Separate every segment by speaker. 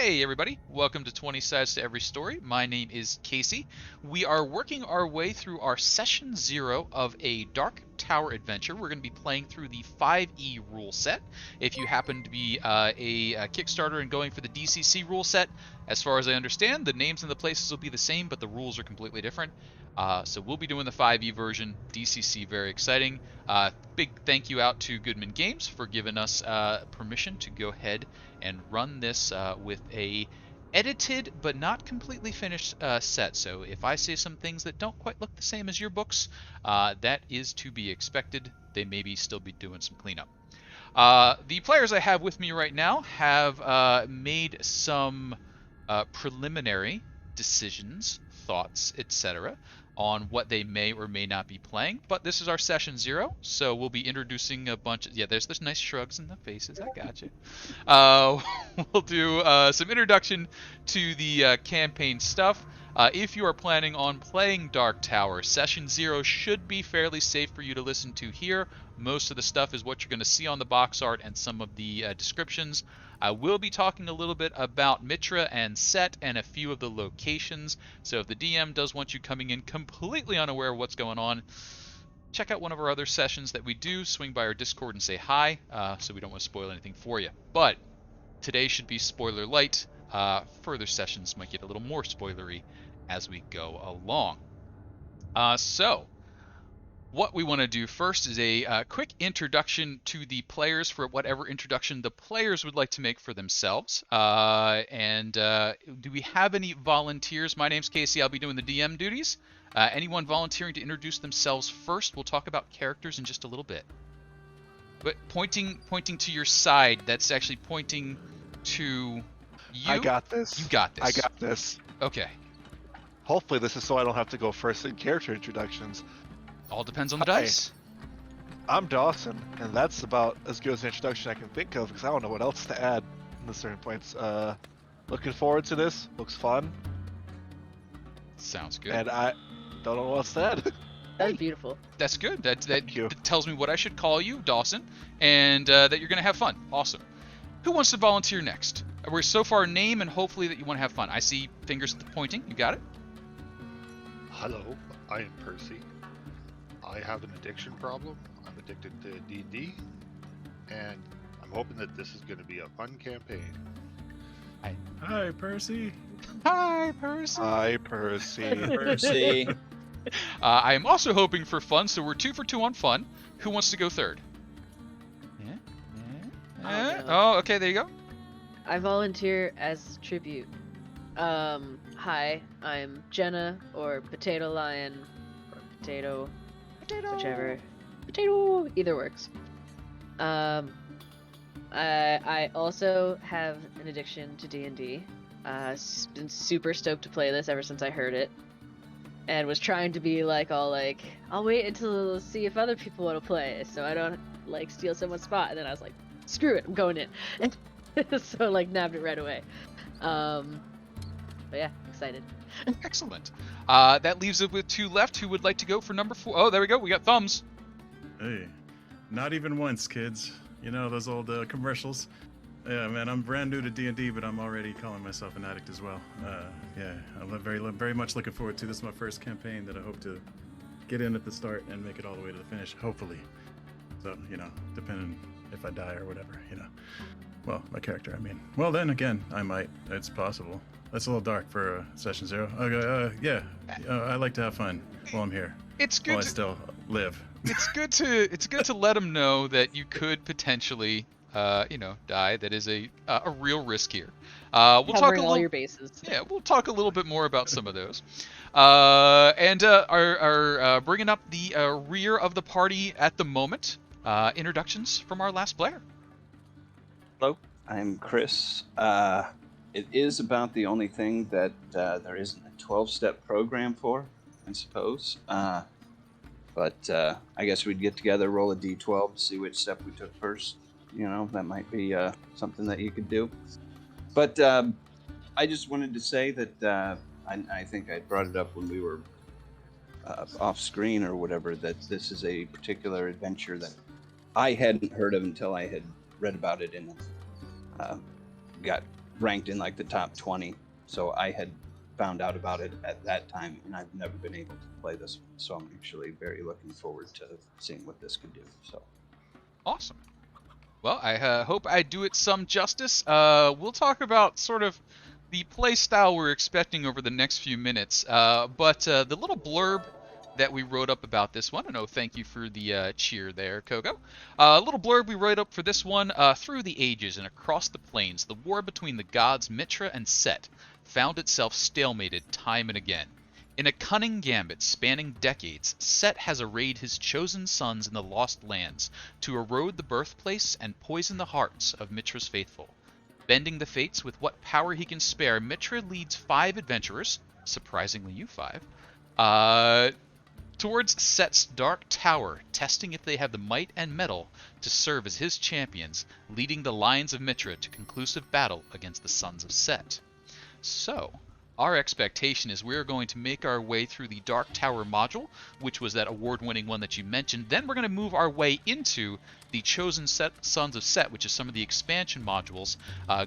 Speaker 1: Hey everybody, welcome to 20 Sides to Every Story. My name is Casey. We are working our way through our session 0 of a Dark Tower adventure. We're going to be playing through the 5e rule set. If you happen to be a Kickstarter and going for the DCC rule set, as far as I understand, the names and the places will be the same, but the rules are completely different. So we'll be doing the 5e version, DCC, very exciting. Big thank you out to Goodman Games for giving us permission to go ahead and run this with a edited but not completely finished set. So if I say some things that don't quite look the same as your books, that is to be expected. They maybe still be doing some cleanup. The players I have with me right now have made some preliminary decisions, thoughts, etc. on what they may or may not be playing, but this is our session 0, so we'll be introducing a bunch of, there's this nice shrugs in the faces, I got you. We'll do some introduction to the campaign stuff. If you are planning on playing Dark Tower, session 0 should be fairly safe for you to listen to here. Most of the stuff is what you're going to see on the box art and some of the descriptions. I will be talking a little bit about Mitra and Set and a few of the locations, so if the DM does want you coming in completely unaware of what's going on, check out one of our other sessions that we do, swing by our Discord and say hi, so we don't want to spoil anything for you. But today should be spoiler light. Further sessions might get a little more spoilery as we go along. So what we want to do first is a quick introduction to the players for whatever introduction the players would like to make for themselves. Do we have any volunteers? My name's Casey. I'll be doing the DM duties. Anyone volunteering to introduce themselves first? We'll talk about characters in just a little bit. But pointing to your side, that's actually pointing to you.
Speaker 2: I got this.
Speaker 1: You got this.
Speaker 2: I got this.
Speaker 1: Okay.
Speaker 2: Hopefully this is so I don't have to go first in character introductions.
Speaker 1: All depends on the
Speaker 2: Hi.
Speaker 1: dice.
Speaker 2: I'm Dawson, and that's about as good as an introduction I can think of because I don't know what else to add in the certain points. Looking forward to this. Looks fun.
Speaker 1: Sounds good.
Speaker 2: And I don't know what else to add.
Speaker 3: That's beautiful.
Speaker 1: That's good. That
Speaker 2: Thank you.
Speaker 1: tells me what I should call you, Dawson, and that you're going to have fun. Awesome. Who wants to volunteer next? We're so far name and hopefully that you want to have fun. I see fingers pointing. You got it?
Speaker 4: Hello, I am Percy. I have an addiction problem. I'm addicted to D&D, and I'm hoping that this is going to be a fun campaign.
Speaker 5: Hi, Percy.
Speaker 1: Hi, Percy.
Speaker 2: Hi, Percy.
Speaker 6: Percy.
Speaker 1: I am also hoping for fun, so we're 2 for 2 on fun. Who wants to go third?
Speaker 3: I'll go.
Speaker 1: Oh, okay, there you go.
Speaker 3: I volunteer as tribute. Hi, I'm Jenna, or Potato Lion, or Potato, whichever. Potato, either works. I also have an addiction to D&D. Been super stoked to play this ever since I heard it. And was trying to be I'll wait until see if other people want to play, so I don't steal someone's spot. And then I was like, screw it, I'm going in. So nabbed it right away. But yeah, excited.
Speaker 1: Excellent. That leaves it with 2 left. Who would like to go for number 4? Oh, there we go. We got thumbs.
Speaker 5: Hey, not even once, kids. You know those old commercials. Yeah, man, I'm brand new to D&D, but I'm already calling myself an addict as well. Yeah, I'm very much looking forward to this. Is my first campaign that I hope to get in at the start and make it all the way to the finish, hopefully. So, depending if I die or whatever, Well, my character, I mean. Well, then again, I might. It's possible. That's a little dark for session 0. Okay, I like to have fun while I'm here.
Speaker 1: It's good.
Speaker 5: While I still live.
Speaker 1: It's good to let them know that you could potentially, die. That is a real risk here. We'll talk
Speaker 3: Covering all your bases.
Speaker 1: Yeah, we'll talk a little bit more about some of those. Are bringing up the rear of the party at the moment. Introductions from our last player.
Speaker 6: Hello, I'm Chris. It is about the only thing that there isn't a 12-step program for, I suppose. But I guess we'd get together, roll a d12, see which step we took first. That might be something that you could do. But I just wanted to say that I think I brought it up when we were off screen or whatever, that this is a particular adventure that I hadn't heard of until I had read about it and got ranked in like the top 20. So I had found out about it at that time, and I've never been able to play this one. So I'm actually very looking forward to seeing what this could do. So
Speaker 1: Awesome. Well, I hope I do it some justice. We'll talk about sort of the play style we're expecting over the next few minutes. But the little blurb that we wrote up about this one, and oh, thank you for the cheer there, Kogo. A little blurb we wrote up for this one. Through the ages and across the plains, the war between the gods Mitra and Set found itself stalemated time and again. In a cunning gambit spanning decades, Set has arrayed his chosen sons in the Lostlands to erode the birthplace and poison the hearts of Mitra's faithful. Bending the fates with what power he can spare, Mitra leads 5 adventurers, surprisingly you 5, towards Set's dark tower, testing if they have the might and mettle to serve as his champions, leading the Lions of Mitra to conclusive battle against the Sons of Set. So, our expectation is we're going to make our way through the Dark Tower module, which was that award-winning one that you mentioned. Then we're going to move our way into the Chosen Sons of Set, which is some of the expansion modules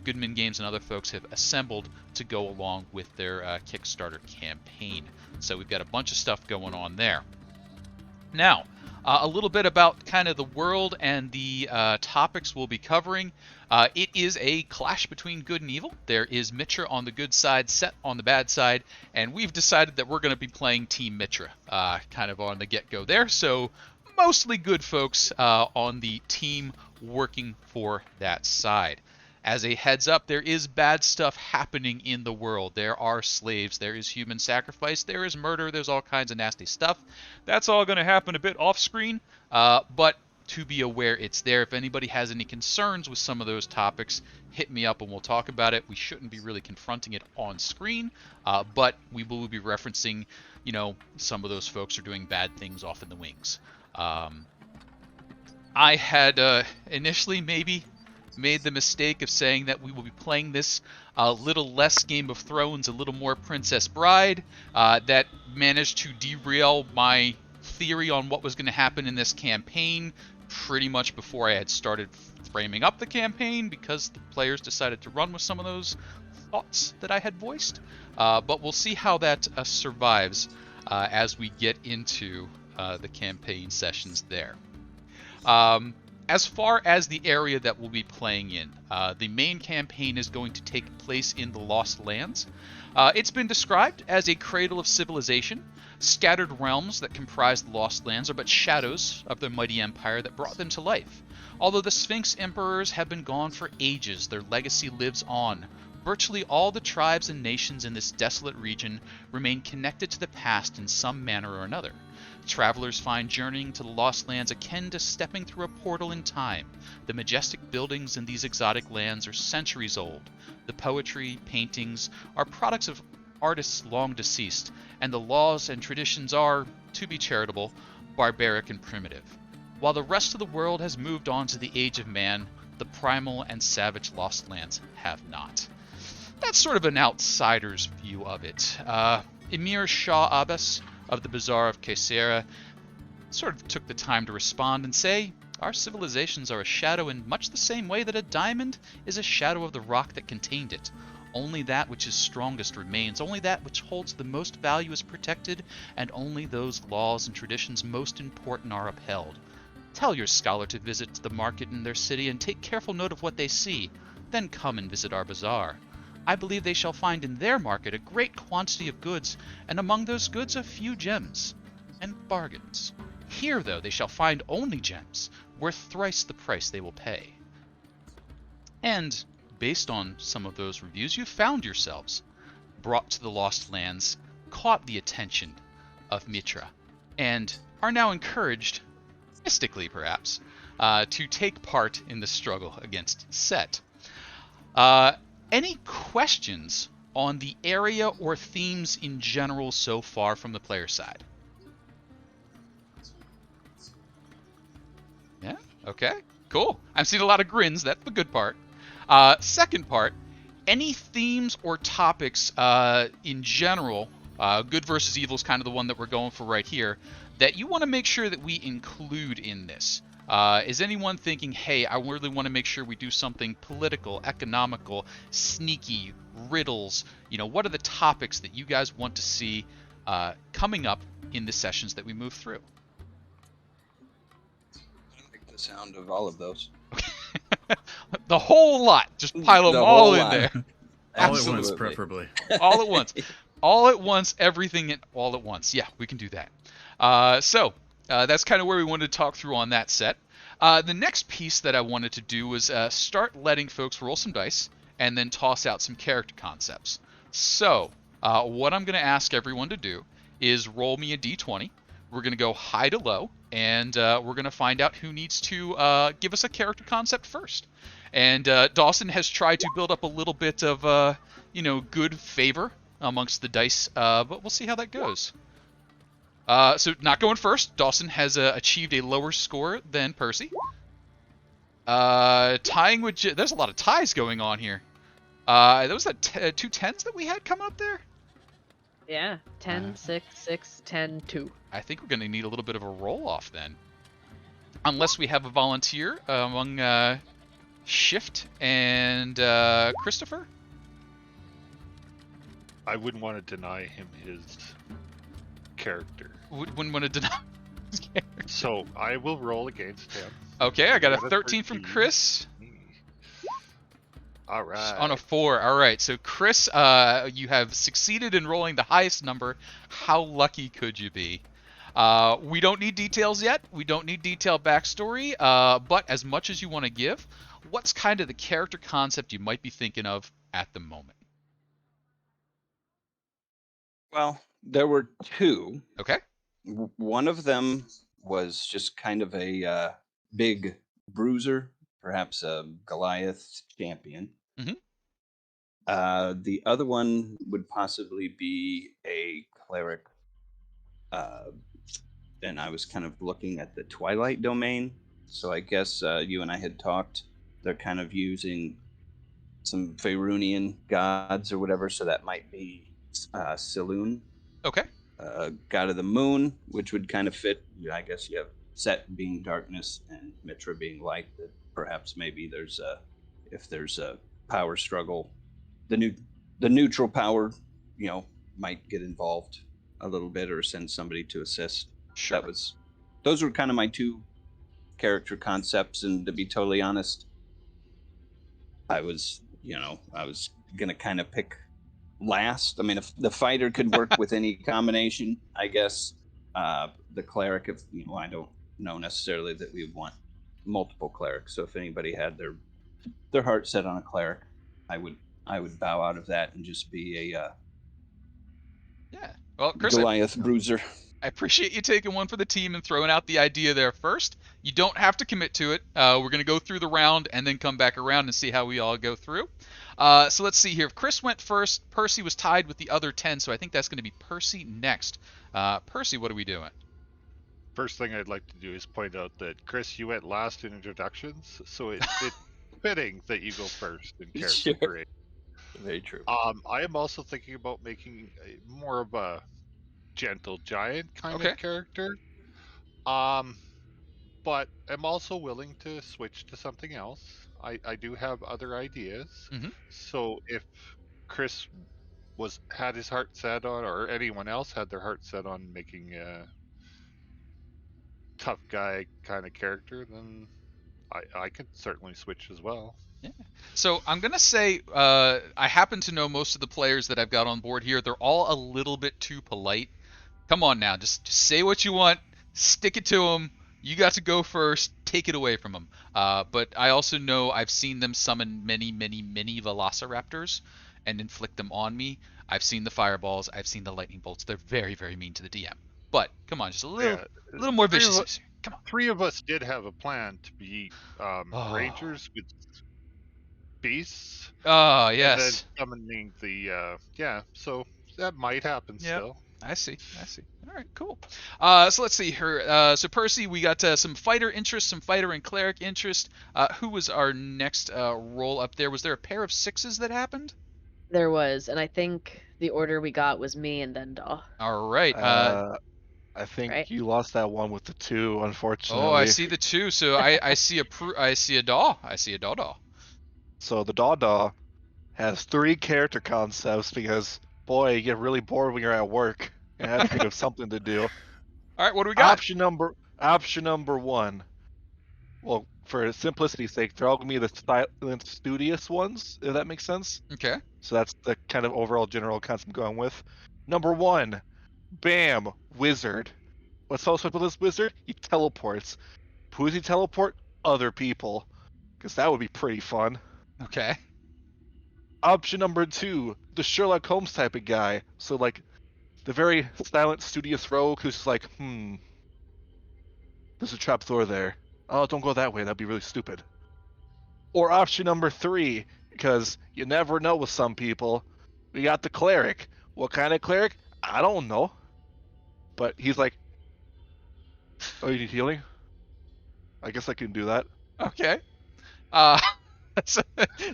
Speaker 1: Goodman Games and other folks have assembled to go along with their Kickstarter campaign. So we've got a bunch of stuff going on there. Now, a little bit about kind of the world and the topics we'll be covering. It is a clash between good and evil. There is Mitra on the good side, Set on the bad side, and we've decided that we're going to be playing Team Mitra kind of on the get-go there. So mostly good folks on the team working for that side. As a heads up, there is bad stuff happening in the world. There are slaves, there is human sacrifice, there is murder, there's all kinds of nasty stuff. That's all going to happen a bit off screen, but to be aware it's there. If anybody has any concerns with some of those topics, hit me up and we'll talk about it. We shouldn't be really confronting it on screen, but we will be referencing, you know, some of those folks are doing bad things off in the wings. I had initially maybe made the mistake of saying that we will be playing this a little less Game of Thrones, a little more Princess Bride. That managed to derail my theory on what was going to happen in this campaign pretty much before I had started framing up the campaign, because the players decided to run with some of those thoughts that I had voiced. But we'll see how that survives as we get into the campaign sessions there. As far as the area that we'll be playing in, the main campaign is going to take place in the Lostlands. It's been described as a cradle of civilization. Scattered realms that comprise the Lostlands are but shadows of the mighty empire that brought them to life. Although the Sphinx Emperors have been gone for ages, their legacy lives on. Virtually all the tribes and nations in this desolate region remain connected to the past in some manner or another. Travelers find journeying to the Lost Lands akin to stepping through a portal in time. The majestic buildings in these exotic lands are centuries old. The poetry, paintings, are products of artists long deceased, and the laws and traditions are, to be charitable, barbaric and primitive. While the rest of the world has moved on to the age of man, the primal and savage Lost Lands have not. That's sort of an outsider's view of it. Emir Shah Abbas of the Bazaar of Kaysera sort of took the time to respond and say, "Our civilizations are a shadow in much the same way that a diamond is a shadow of the rock that contained it. Only that which is strongest remains, only that which holds the most value is protected, and only those laws and traditions most important are upheld. Tell your scholar to visit the market in their city and take careful note of what they see, then come and visit our bazaar. I believe they shall find in their market a great quantity of goods, and among those goods a few gems and bargains. Here, though, they shall find only gems, worth thrice the price they will pay." And, based on some of those reviews, you found yourselves brought to the Lost Lands, caught the attention of Mitra, and are now encouraged, mystically perhaps, to take part in the struggle against Set. Any questions on the area or themes in general so far from the player side? Yeah? Okay, cool. I'm seeing a lot of grins. That's the good part. Second part, any themes or topics in general, good versus evil is kind of the one that we're going for right here, that you want to make sure that we include in this. Is anyone thinking, hey, I really want to make sure we do something political, economical, sneaky, riddles? What are the topics that you guys want to see coming up in the sessions that we move through?
Speaker 6: I like the sound of all of those.
Speaker 1: The whole lot. Just pile them
Speaker 6: The
Speaker 1: all
Speaker 6: whole
Speaker 1: in
Speaker 6: lot.
Speaker 1: there.
Speaker 5: All at
Speaker 1: Absolutely.
Speaker 5: once, preferably.
Speaker 1: All at once. All at once, everything all at once. Yeah, we can do that. So that's kind of where we wanted to talk through on that set. The next piece that I wanted to do was start letting folks roll some dice and then toss out some character concepts. So what I'm going to ask everyone to do is roll me a d20. We're going to go high to low, and we're going to find out who needs to give us a character concept first. And Dawson has tried to build up a little bit of, good favor amongst the dice, but we'll see how that goes. So not going first, Dawson has achieved a lower score than Percy. Tying with... There's a lot of ties going on here. Those are two tens that we had come up there?
Speaker 3: Yeah, 10, 6, 6, 10, 2.
Speaker 1: I think we're going to need a little bit of a roll-off then. Unless we have a volunteer among Shift and Christopher?
Speaker 4: I wouldn't want to deny him his character.
Speaker 1: Wouldn't want to deny his character.
Speaker 4: So I will roll against him.
Speaker 1: Okay, I got a
Speaker 4: Got a
Speaker 1: 13 from
Speaker 4: 13.
Speaker 1: Chris.
Speaker 4: All right.
Speaker 1: On a 4. All right, so Chris, you have succeeded in rolling the highest number. How lucky could you be? We don't need details yet. We don't need detailed backstory. But as much as you want to give, what's kind of the character concept you might be thinking of at the moment?
Speaker 6: Well, there were two.
Speaker 1: Okay.
Speaker 6: One of them was just kind of a big bruiser, perhaps a Goliath champion.
Speaker 1: Mhm.
Speaker 6: The other one would possibly be a cleric. And I was kind of looking at the Twilight domain. So I guess you and I had talked. They're kind of using some Faerunian gods or whatever. So that might be Saloon.
Speaker 1: Okay.
Speaker 6: God of the Moon, which would kind of fit. I guess you have Set being darkness and Mitra being light. That perhaps maybe if there's a power struggle, the neutral power, might get involved a little bit or send somebody to assist.
Speaker 1: Sure.
Speaker 6: Those were kind of my two character concepts, and to be totally honest, I was gonna kind of pick last. I mean, if the fighter could work with any combination, I guess the cleric, if I don't know necessarily that we would want multiple clerics. So if anybody had their heart set on a cleric, I would bow out of that and just be a
Speaker 1: Yeah. Well, Chris,
Speaker 6: Goliath bruiser.
Speaker 1: I appreciate you taking one for the team and throwing out the idea there first. You don't have to commit to it. We're going to go through the round and then come back around and see how we all go through. So let's see here. If Chris went first, Percy was tied with the other 10, so I think that's going to be Percy next. Percy, what are we doing?
Speaker 4: First thing I'd like to do is point out that Chris, you went last in introductions, so it's fitting that you go first in character
Speaker 6: Sure.
Speaker 4: creation.
Speaker 6: Very true.
Speaker 4: I am also thinking about making more of a gentle giant kind
Speaker 1: Okay.
Speaker 4: of character. But I'm also willing to switch to something else. I do have other ideas.
Speaker 1: Mhm.
Speaker 4: So if Chris had his heart set on, or anyone else had their heart set on making a tough guy kind of character, then I could certainly switch as well.
Speaker 1: So I'm going to say I happen to know most of the players that I've got on board here. They're all a little bit too polite. Come on now, just say what you want, stick it to them. You got to go first, take it away from them. But I also know I've seen them summon many, many, many velociraptors and inflict them on me. I've seen the fireballs, I've seen the lightning bolts. They're very, very mean to the DM. But come on, just a little more vicious. Come on.
Speaker 4: 3 of us did have a plan to be rangers with beasts.
Speaker 1: Oh,
Speaker 4: And
Speaker 1: yes.
Speaker 4: then summoning the so that might happen
Speaker 1: Yep.
Speaker 4: still.
Speaker 1: I see. All right, cool. So let's see here. So Percy, we got some fighter interest, some fighter and cleric interest. Who was our next roll up there? Was there a pair of 6s that happened?
Speaker 3: There was, and I think the order we got was me and then Daw.
Speaker 1: All right.
Speaker 2: I think
Speaker 3: Right.
Speaker 2: you lost that one with the 2, unfortunately.
Speaker 1: Oh, I see the 2. So I see I see a daw. I see a daw.
Speaker 2: So the Daw has 3 character concepts because, boy, you get really bored when you're at work and have to think of something to do.
Speaker 1: All right, what do we got?
Speaker 2: Option number 1. Well, for simplicity's sake, they're all gonna be the silent, studious ones, if that makes sense.
Speaker 1: Okay.
Speaker 2: So that's the kind of overall general concept I'm going with. Number 1, bam, wizard. What's so special about this wizard? He teleports. Who does he teleport? Other people. Because that would be pretty fun.
Speaker 1: Okay.
Speaker 2: Option number 2, the Sherlock Holmes type of guy. So, like, the very silent, studious rogue who's just like, there's a trapdoor there. Oh, don't go that way. That'd be really stupid. Or option number 3, because you never know with some people, we got the cleric. What kind of cleric? I don't know. But he's like, oh, you need healing? I guess I can do that.
Speaker 1: Okay.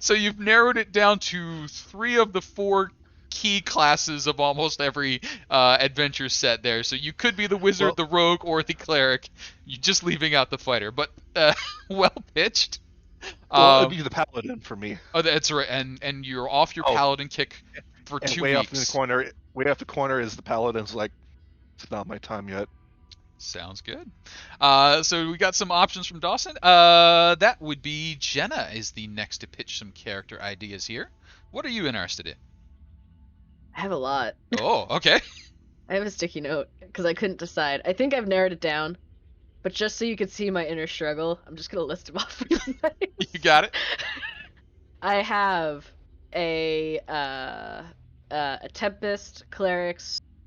Speaker 1: So you've narrowed it down to 3 of the 4 key classes of almost every adventure set there. So you could be the wizard, the rogue, or the cleric. You're just leaving out the fighter. But well pitched.
Speaker 2: Well, it'd be the paladin for me.
Speaker 1: Oh, that's right. And you're off your paladin kick for
Speaker 2: And
Speaker 1: 2
Speaker 2: way
Speaker 1: weeks.
Speaker 2: Off in the corner, way off the corner is the paladin's like, it's not my time yet.
Speaker 1: Sounds good. So we got some options from Dawson. That would be Jenna is the next to pitch some character ideas here. What are you interested in?
Speaker 3: I have a lot.
Speaker 1: Oh, okay.
Speaker 3: I have a sticky note because I couldn't decide. I think I've narrowed it down, but just so you could see my inner struggle, I'm just gonna list them off for you guys.
Speaker 1: You got it.
Speaker 3: I have a Tempest Cleric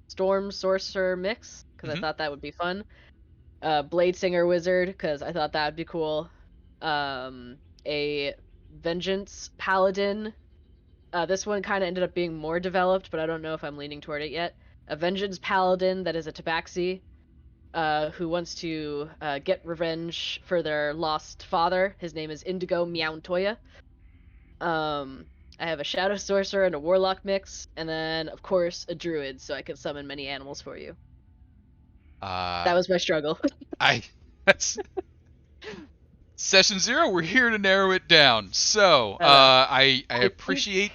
Speaker 3: Storm Sorcerer mix because I thought that would be fun. Blade Singer Wizard because I thought that would be cool. A Vengeance Paladin. This one kind of ended up being more developed, but I don't know if I'm leaning toward it yet. A Vengeance Paladin that is a Tabaxi, who wants to get revenge for their lost father. His name is Indigo Meowntoya. I have a Shadow Sorcerer and a Warlock mix, and then, of course, a Druid, so I can summon many animals for you. That was my struggle.
Speaker 1: That's Session 0. We're here to narrow it down. So I appreciate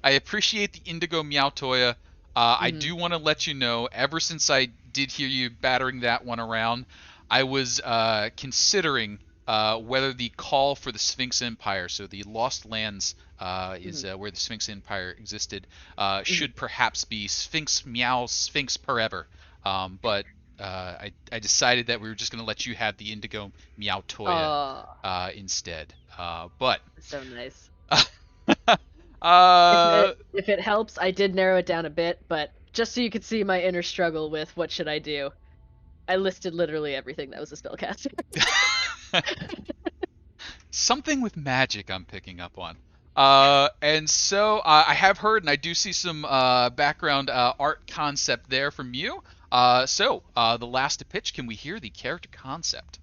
Speaker 1: the Indigo Meowtoya. I do want to let you know, ever since I did hear you battering that one around, I was considering whether the call for the Sphinx Empire, so the Lostlands is where the Sphinx Empire existed, should perhaps be Sphinx Meow, Sphinx Forever. But I decided that we were just going to let you have the Indigo Meowtoya instead. But
Speaker 3: so nice. If it helps, I did narrow it down a bit, but just so you could see my inner struggle with what should I do, I listed literally everything that was a spellcaster.
Speaker 1: Something with magic I'm picking up on. And so I have heard, and I do see some background art concept there from you. So the last to pitch, can we hear the character concept?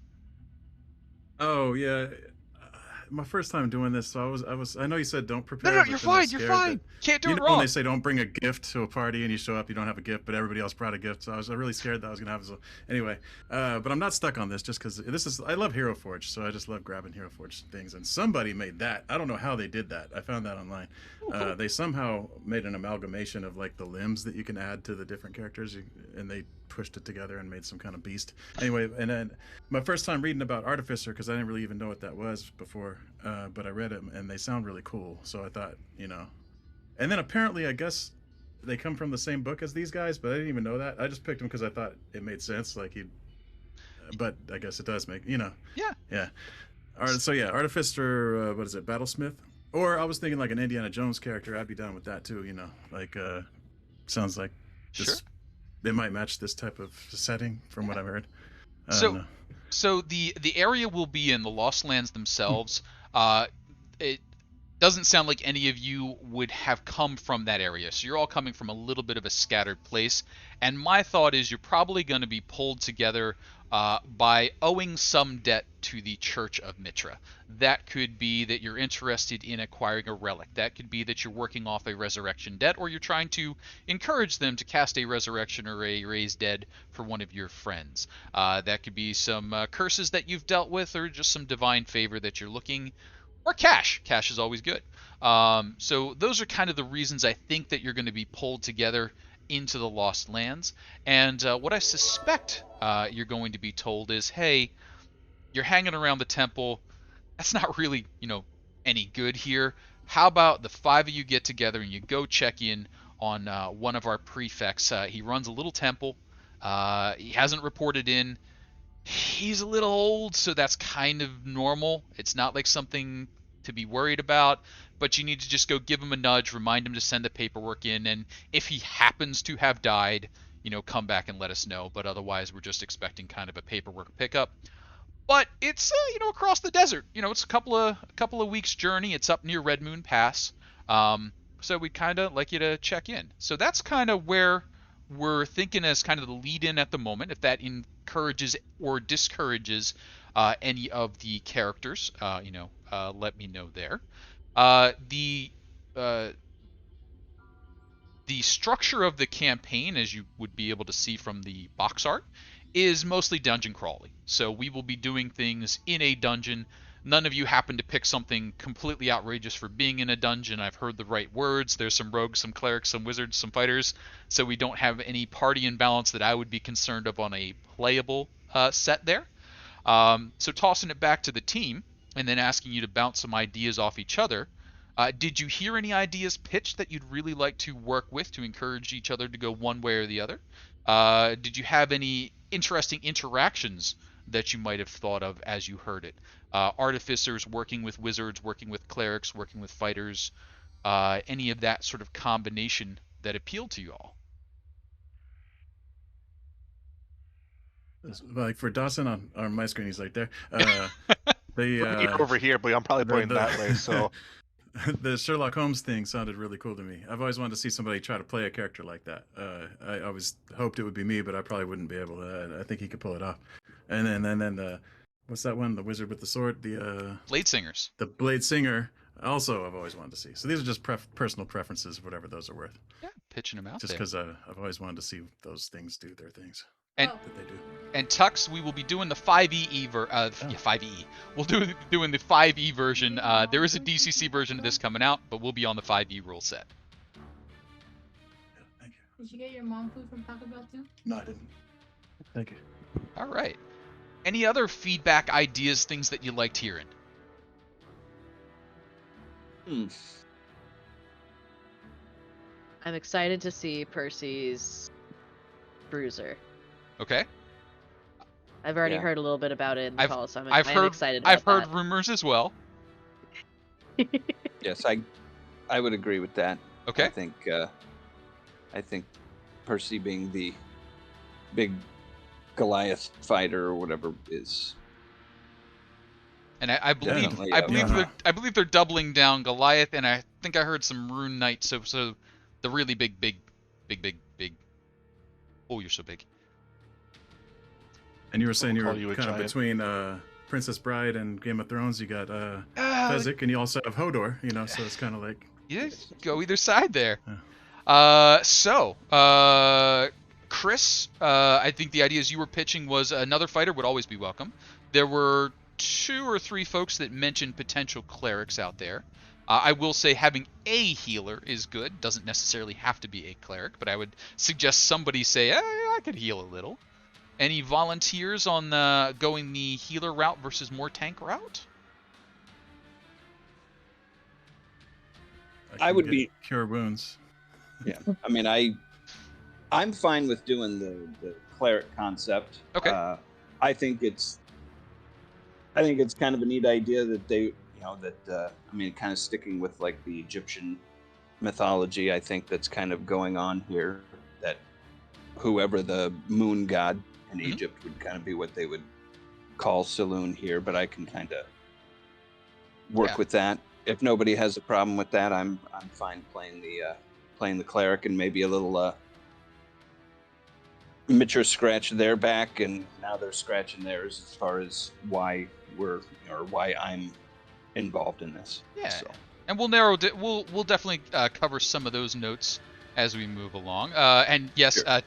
Speaker 5: Oh yeah, my first time doing this, so I know you said don't prepare.
Speaker 1: No, you're fine. You're fine. Can't do it wrong.
Speaker 5: When they say don't bring a gift to a party and you show up, you don't have a gift, but everybody else brought a gift. So I was really scared that I was gonna have. So anyway, but I'm not stuck on this just because I love Hero Forge, so I just love grabbing Hero Forge things. And somebody made that. I don't know how they did that. I found that online. They somehow made an amalgamation of like the limbs that you can add to the different characters, and they pushed it together and made some kind of beast. Anyway, and then my first time reading about Artificer, because I didn't really even know what that was before, but I read them and they sound really cool. So I thought, and then apparently I guess they come from the same book as these guys, but I didn't even know that. I just picked them because I thought it made sense. But I guess it does make, Yeah. All right, so yeah, Artificer, what is it, Battlesmith? Or I was thinking like an Indiana Jones character. I'd be down with that too, sounds like
Speaker 1: Sure.
Speaker 5: They might match this type of setting from what I've heard.
Speaker 1: So the area we'll be in, the Lostlands themselves, it doesn't sound like any of you would have come from that area. So you're all coming from a little bit of a scattered place. And my thought is you're probably going to be pulled together by owing some debt to the Church of Mitra. That could be that you're interested in acquiring a relic. That could be that you're working off a resurrection debt, or you're trying to encourage them to cast a resurrection or a raise dead for one of your friends. That could be some curses that you've dealt with, or just some divine favor that you're looking, or cash. Cash is always good. So those are kind of the reasons I think that you're going to be pulled together into the Lostlands. And what I suspect you're going to be told is, hey, you're hanging around the temple. That's not really, any good here. How about the 5 of you get together and you go check in on one of our prefects? He runs a little temple. He hasn't reported in. He's a little old, so that's kind of normal. It's not like something to be worried about, but you need to just go give him a nudge, remind him to send the paperwork in, and if he happens to have died, come back and let us know. But otherwise, we're just expecting kind of a paperwork pickup. But it's across the desert. It's a couple of weeks journey. It's up near Red Moon Pass. So we'd kind of like you to check in. So that's kind of where we're thinking as kind of the lead in at the moment. If that encourages or discourages any of the characters, let me know there. The structure of the campaign, as you would be able to see from the box art, is mostly dungeon crawling. So we will be doing things in a dungeon. None of you happen to pick something completely outrageous for being in a dungeon. I've heard the right words. There's some rogues, some clerics, some wizards, some fighters. So we don't have any party imbalance that I would be concerned of on a playable set there. So tossing it back to the team and then asking you to bounce some ideas off each other. Did you hear any ideas pitched that you'd really like to work with to encourage each other to go one way or the other? Did you have any interesting interactions that you might have thought of as you heard it? Artificers working with wizards, working with clerics, working with fighters, any of that sort of combination that appealed to you all?
Speaker 5: Like for Dawson on my screen, he's like there.
Speaker 2: You're over here, but I'm probably pointing that way. So
Speaker 5: the Sherlock Holmes thing sounded really cool to me. I've always wanted to see somebody try to play a character like that. I always hoped it would be me, but I probably wouldn't be able to. I think he could pull it off. And then what's that one? The wizard with the sword, the
Speaker 1: Blade Singers.
Speaker 5: The Blade Singer. Also, I've always wanted to see. So these are just personal preferences, whatever those are worth.
Speaker 1: Yeah, pitching them out
Speaker 5: just
Speaker 1: there.
Speaker 5: because I've always wanted to see those things do their things.
Speaker 1: And
Speaker 5: that they do.
Speaker 1: And Tux, we will be doing the 5e 5e. We'll doing the 5e version. There is a DCC version of this coming out, but we'll be on the 5e rule set.
Speaker 5: Yeah, thank you.
Speaker 7: Did you get your mom food from Taco Bell too?
Speaker 5: No, I didn't. Thank you.
Speaker 1: All right. Any other feedback, ideas, things that you liked hearing?
Speaker 3: I'm excited to see Percy's bruiser.
Speaker 1: Okay.
Speaker 3: I've already heard a little bit about it in the call, so I'm excited about
Speaker 1: I've heard rumors as well.
Speaker 6: Yes, I would agree with that.
Speaker 1: Okay.
Speaker 6: I think Percy being the big Goliath fighter or whatever is.
Speaker 1: And I believe they're doubling down Goliath, and I think I heard some Rune Knight. So the really big. Oh, you're so big.
Speaker 5: And you were saying you were kind of between Princess Bride and Game of Thrones. You got Fezzik, and you also have Hodor. So it's kind of like
Speaker 1: go either side there.
Speaker 5: Yeah.
Speaker 1: Chris, I think the ideas you were pitching was another fighter would always be welcome. There were 2 or 3 folks that mentioned potential clerics out there. I will say having a healer is good. Doesn't necessarily have to be a cleric, but I would suggest somebody say, I could heal a little. Any volunteers on going the healer route versus more tank route?
Speaker 6: I would be
Speaker 5: cure wounds.
Speaker 6: Yeah, I mean, I'm fine with doing the cleric concept.
Speaker 1: Okay.
Speaker 6: I think it's kind of a neat idea that they, kind of sticking with like the Egyptian mythology. I think that's kind of going on here. That whoever the moon god in Egypt would kind of be what they would call Saloon here, but I can kind of work with that. If nobody has a problem with that, I'm fine playing the cleric and maybe a little Mitra scratched their back, and now they're scratching theirs as far as why I'm involved in this.
Speaker 1: Yeah.
Speaker 6: So.
Speaker 1: And we'll we'll definitely cover some of those notes as we move along. And yes,
Speaker 6: Sure.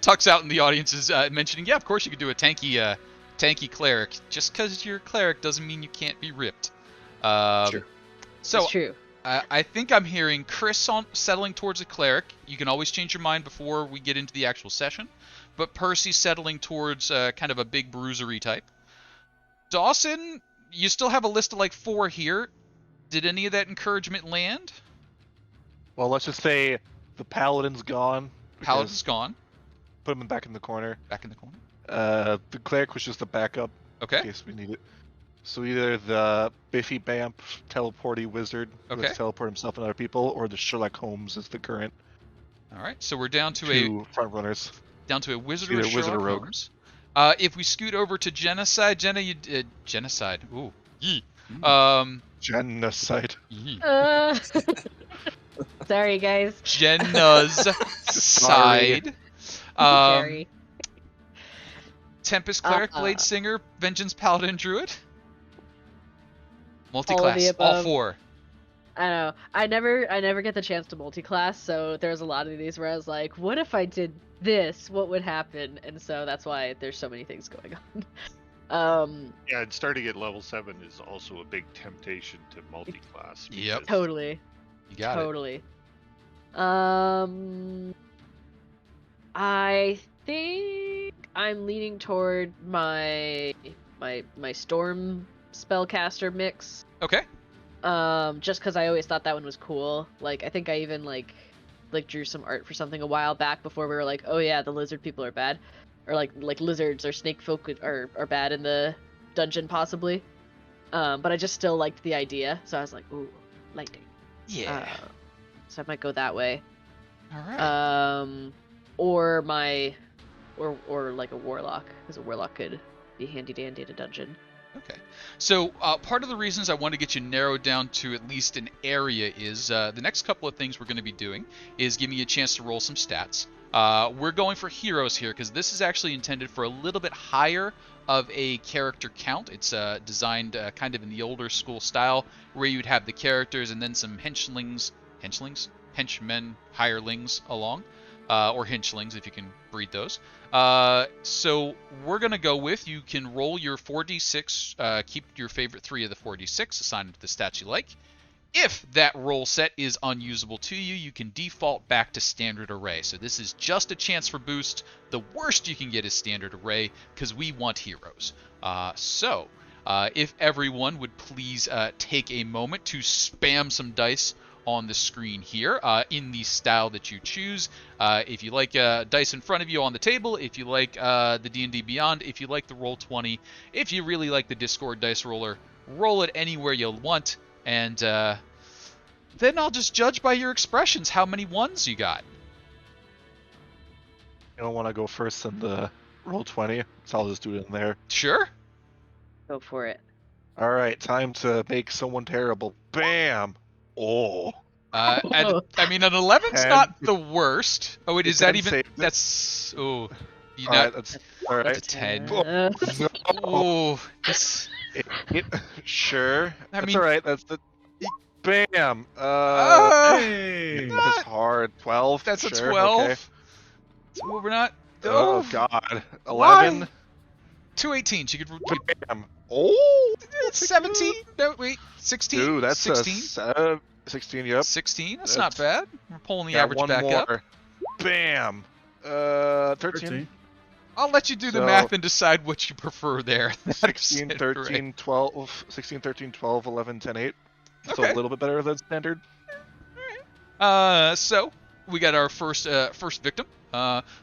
Speaker 1: Tuck's out in the audience is mentioning, yeah, of course you could do a tanky cleric. Just because you're a cleric doesn't mean you can't be ripped.
Speaker 6: Sure.
Speaker 1: So
Speaker 3: It's true.
Speaker 1: I think I'm hearing Chris settling towards a cleric. You can always change your mind before we get into the actual session. But Percy settling towards kind of a big bruisery type. Dawson, you still have a list of like 4 here. Did any of that encouragement land?
Speaker 2: Well, let's just say the paladin's gone.
Speaker 1: Paladin's gone.
Speaker 2: Put him back in the corner.
Speaker 1: Back in the corner.
Speaker 2: The cleric was just a backup in
Speaker 1: Okay.
Speaker 2: case we need it. So either the Biffy Bamp teleporty wizard who
Speaker 1: Okay.
Speaker 2: has teleport himself and other people, or the Sherlock Holmes is the current
Speaker 1: All right. So we're down to
Speaker 2: 2 front runners.
Speaker 1: a wizard or
Speaker 2: Either
Speaker 1: a
Speaker 2: wizard or
Speaker 1: Sherlock
Speaker 2: rogue.
Speaker 1: Holmes. If we scoot over to genocide, Jenna, you genocide. Ooh. Yee.
Speaker 2: Genocide.
Speaker 1: Yee.
Speaker 3: Sorry, guys.
Speaker 1: Jenna's side.
Speaker 3: Sorry.
Speaker 1: Tempest Cleric, Blade Singer, Vengeance Paladin, Druid. Multi-class,
Speaker 3: All of the
Speaker 1: all
Speaker 3: above.
Speaker 1: 4.
Speaker 3: I know. I never get the chance to multi-class, so there's a lot of these where I was like, what if I did this? What would happen? And so that's why there's so many things going on.
Speaker 4: Yeah, and starting at level 7 is also a big temptation to multi-class.
Speaker 1: Yep.
Speaker 4: because
Speaker 3: Totally.
Speaker 1: You got it.
Speaker 3: Totally. I think I'm leaning toward my storm spellcaster mix.
Speaker 1: Okay.
Speaker 3: Just because I always thought that one was cool. Like I think I even like drew some art for something a while back before we were like, oh yeah, the lizard people are bad, or like lizards or snake folk are bad in the dungeon possibly. But I just still liked the idea, so I was like, ooh, lightning.
Speaker 1: Yeah.
Speaker 3: So I might go that way.
Speaker 1: All right.
Speaker 3: Or like a warlock, because a warlock could be handy dandy in a dungeon.
Speaker 1: Okay. So part of the reasons I want to get you narrowed down to at least an area is the next couple of things we're going to be doing is giving you a chance to roll some stats. We're going for heroes here because this is actually intended for a little bit higher of a character count. It's designed kind of in the older school style where you'd have the characters and then some henchmen, hirelings along. Or hinchlings if you can breed those. So we're going to go with, you can roll your 4d6, keep your favorite 3 of the 4d6, assign them to the stats you like. If that roll set is unusable to you, you can default back to standard array. So this is just a chance for boost. The worst you can get is standard array because we want heroes. So if everyone would please take a moment to spam some dice on the screen here in the style that you choose. If you like dice in front of you on the table, if you like the D&D Beyond, if you like the Roll20, if you really like the Discord dice roller, roll it anywhere you want, and then I'll just judge by your expressions how many ones you got.
Speaker 2: You don't want to go first in the Roll20, so I'll just do it in there.
Speaker 1: Sure.
Speaker 3: Go for it.
Speaker 2: All right, time to make someone terrible. Bam! Oh.
Speaker 1: I mean, an 11's
Speaker 2: 10.
Speaker 1: not the worst. Oh, wait, is that
Speaker 2: 10
Speaker 1: even...
Speaker 2: saves it.
Speaker 1: That's... Oh. You
Speaker 2: All
Speaker 1: not...
Speaker 2: right, that's all right.
Speaker 1: That's a 10.
Speaker 2: Oh,
Speaker 1: Oh, this...
Speaker 2: sure.
Speaker 1: I
Speaker 2: That's
Speaker 1: mean-
Speaker 2: all right. That's the. Bam.
Speaker 5: Hey!
Speaker 2: That's hard. 12.
Speaker 1: That's a
Speaker 2: sure,
Speaker 1: 12.
Speaker 2: Okay.
Speaker 1: So we're not...
Speaker 2: Oh God.
Speaker 1: Why?
Speaker 2: 11.
Speaker 1: 2 18s. You could...
Speaker 2: Bam. Oh.
Speaker 1: 17? No, wait. 16?
Speaker 2: Dude, that's
Speaker 1: 16?
Speaker 2: a 16. Yep.
Speaker 1: 16? That's not bad. We're pulling the
Speaker 2: Got
Speaker 1: average
Speaker 2: one
Speaker 1: back
Speaker 2: more.
Speaker 1: up.
Speaker 2: Bam. 13.
Speaker 1: I'll let you do the
Speaker 2: So-
Speaker 1: math and decide what you prefer there.
Speaker 2: 16,
Speaker 1: Right.
Speaker 2: 13, 12, 16, 13, 12, 11, 10, 8. So
Speaker 1: Okay.
Speaker 2: a little bit better than standard.
Speaker 1: So we got our first victim.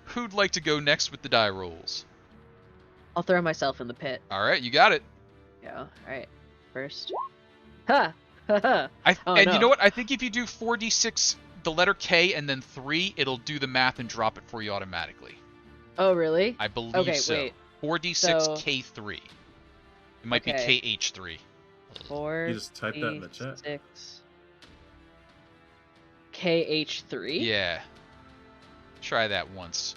Speaker 1: Who'd like to go next with the die rolls?
Speaker 3: I'll throw myself in the pit.
Speaker 1: All right, you got it.
Speaker 3: Go. All right. First. Ha! Ha ha! Oh,
Speaker 1: and
Speaker 3: no.
Speaker 1: you know what? I think if you do 4d6, the letter K, and then 3, it'll do the math and drop it for you automatically.
Speaker 3: Oh, really?
Speaker 1: I believe
Speaker 3: Okay,
Speaker 1: so.
Speaker 3: wait.
Speaker 1: 4d6
Speaker 3: So-
Speaker 1: K3. It might
Speaker 3: Okay.
Speaker 1: be KH3.
Speaker 3: 4.
Speaker 5: You just type that in the chat.
Speaker 3: 6. KH3.
Speaker 1: Yeah. Try that once.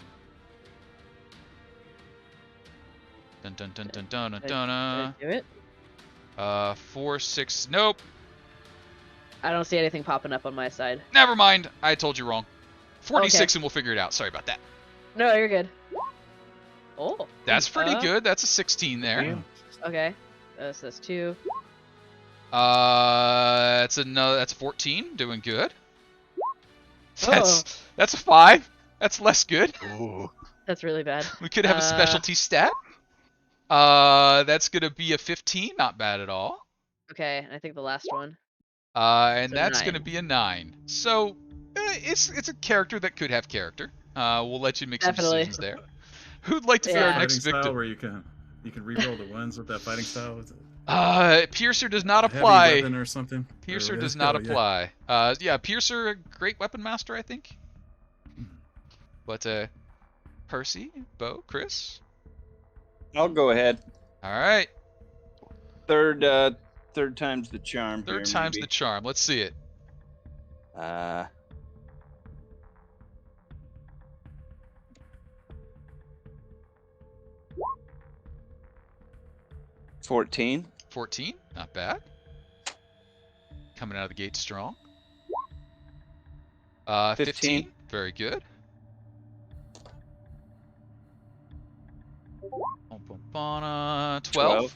Speaker 1: Dun dun dun dun dun dun
Speaker 3: Did
Speaker 1: dun.
Speaker 3: I do it?
Speaker 1: 4, 6. Nope.
Speaker 3: I don't see anything popping up on my side.
Speaker 1: Never mind. I told you wrong. 46 and we'll figure it out. Sorry about that.
Speaker 3: No, you're good. Oh.
Speaker 1: That's pretty good. That's a 16 there.
Speaker 3: Okay. So that's 2.
Speaker 1: That's another. That's 14. Doing good. That's a 5. That's less good.
Speaker 2: Ooh.
Speaker 3: That's really bad.
Speaker 1: We could have a specialty stat. That's gonna be a 15. Not bad at all.
Speaker 3: Okay, and I think the last one.
Speaker 1: And
Speaker 3: So
Speaker 1: that's
Speaker 3: 9.
Speaker 1: gonna be a 9. So it's a character that could have character. We'll let you make some
Speaker 3: Definitely.
Speaker 1: decisions there. Who'd like to be
Speaker 3: Yeah.
Speaker 1: our
Speaker 5: Fighting
Speaker 1: next
Speaker 5: style
Speaker 1: victim?
Speaker 5: where you can re-roll the ones with that fighting style. Is it
Speaker 1: Piercer does not
Speaker 5: a heavy
Speaker 1: apply.
Speaker 5: weapon or something.
Speaker 1: Piercer
Speaker 5: Or-
Speaker 1: does not
Speaker 5: oh, yeah.
Speaker 1: apply. Yeah, Piercer, a great weapon master, I think. But Percy, Bo, Chris.
Speaker 6: I'll go ahead.
Speaker 1: All right,
Speaker 6: Third time's the charm.
Speaker 1: third
Speaker 6: here,
Speaker 1: time's
Speaker 6: maybe.
Speaker 1: the charm. Let's see it.
Speaker 6: 14.
Speaker 1: 14, not bad. Coming out of the gate strong. 15, very good. 12.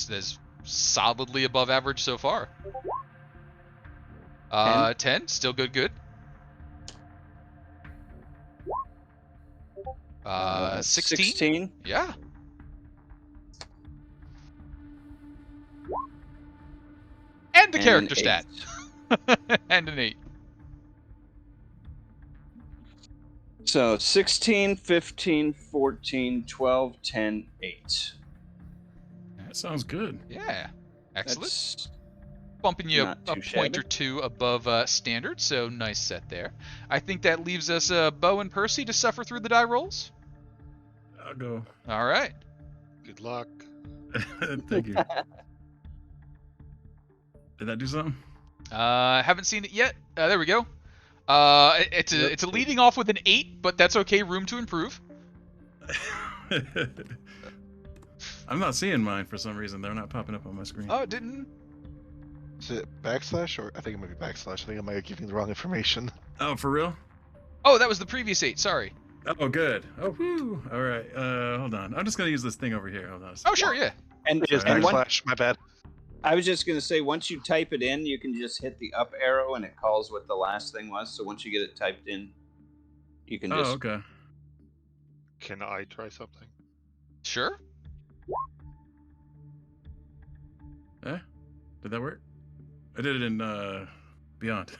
Speaker 1: That's solidly above average so far. 10, still good. 16.
Speaker 6: 16.
Speaker 1: Yeah. And the
Speaker 6: and
Speaker 1: character
Speaker 6: an
Speaker 1: stat.
Speaker 6: 8.
Speaker 1: And an 8.
Speaker 6: So 16, 15, 14, 12, 10, 8.
Speaker 5: That sounds good.
Speaker 1: Yeah. Excellent.
Speaker 6: That's
Speaker 1: Bumping you
Speaker 6: not
Speaker 1: a
Speaker 6: too
Speaker 1: point or
Speaker 6: shabby.
Speaker 1: two above standard, so nice set there. I think that leaves us Bo and Percy to suffer through the die rolls.
Speaker 5: I'll go.
Speaker 1: All right.
Speaker 4: Good luck.
Speaker 5: Thank you. Did that do something?
Speaker 1: Haven't seen it yet. There we go. It's a leading off with an 8, but that's okay. Room to improve.
Speaker 5: I'm not seeing mine for some reason. They're not popping up on my screen.
Speaker 1: Oh, it didn't.
Speaker 2: Is it backslash or I think it might be backslash. I think I might be giving the wrong information.
Speaker 5: Oh, for real?
Speaker 1: Oh, that was the previous 8. Sorry.
Speaker 5: Oh, good. Oh, whew. All right. Hold on. I'm just gonna use this thing over here. Hold on.
Speaker 1: Oh, sure, yeah.
Speaker 6: And,
Speaker 2: It is
Speaker 6: and
Speaker 2: backslash. My bad.
Speaker 6: I was just going to say, once you type it in, you can just hit the up arrow and it calls what the last thing was. So once you get it typed in, you can
Speaker 5: Oh,
Speaker 6: just.
Speaker 5: okay.
Speaker 4: Can I try something?
Speaker 1: Sure.
Speaker 5: Did that work? I did it in Beyond.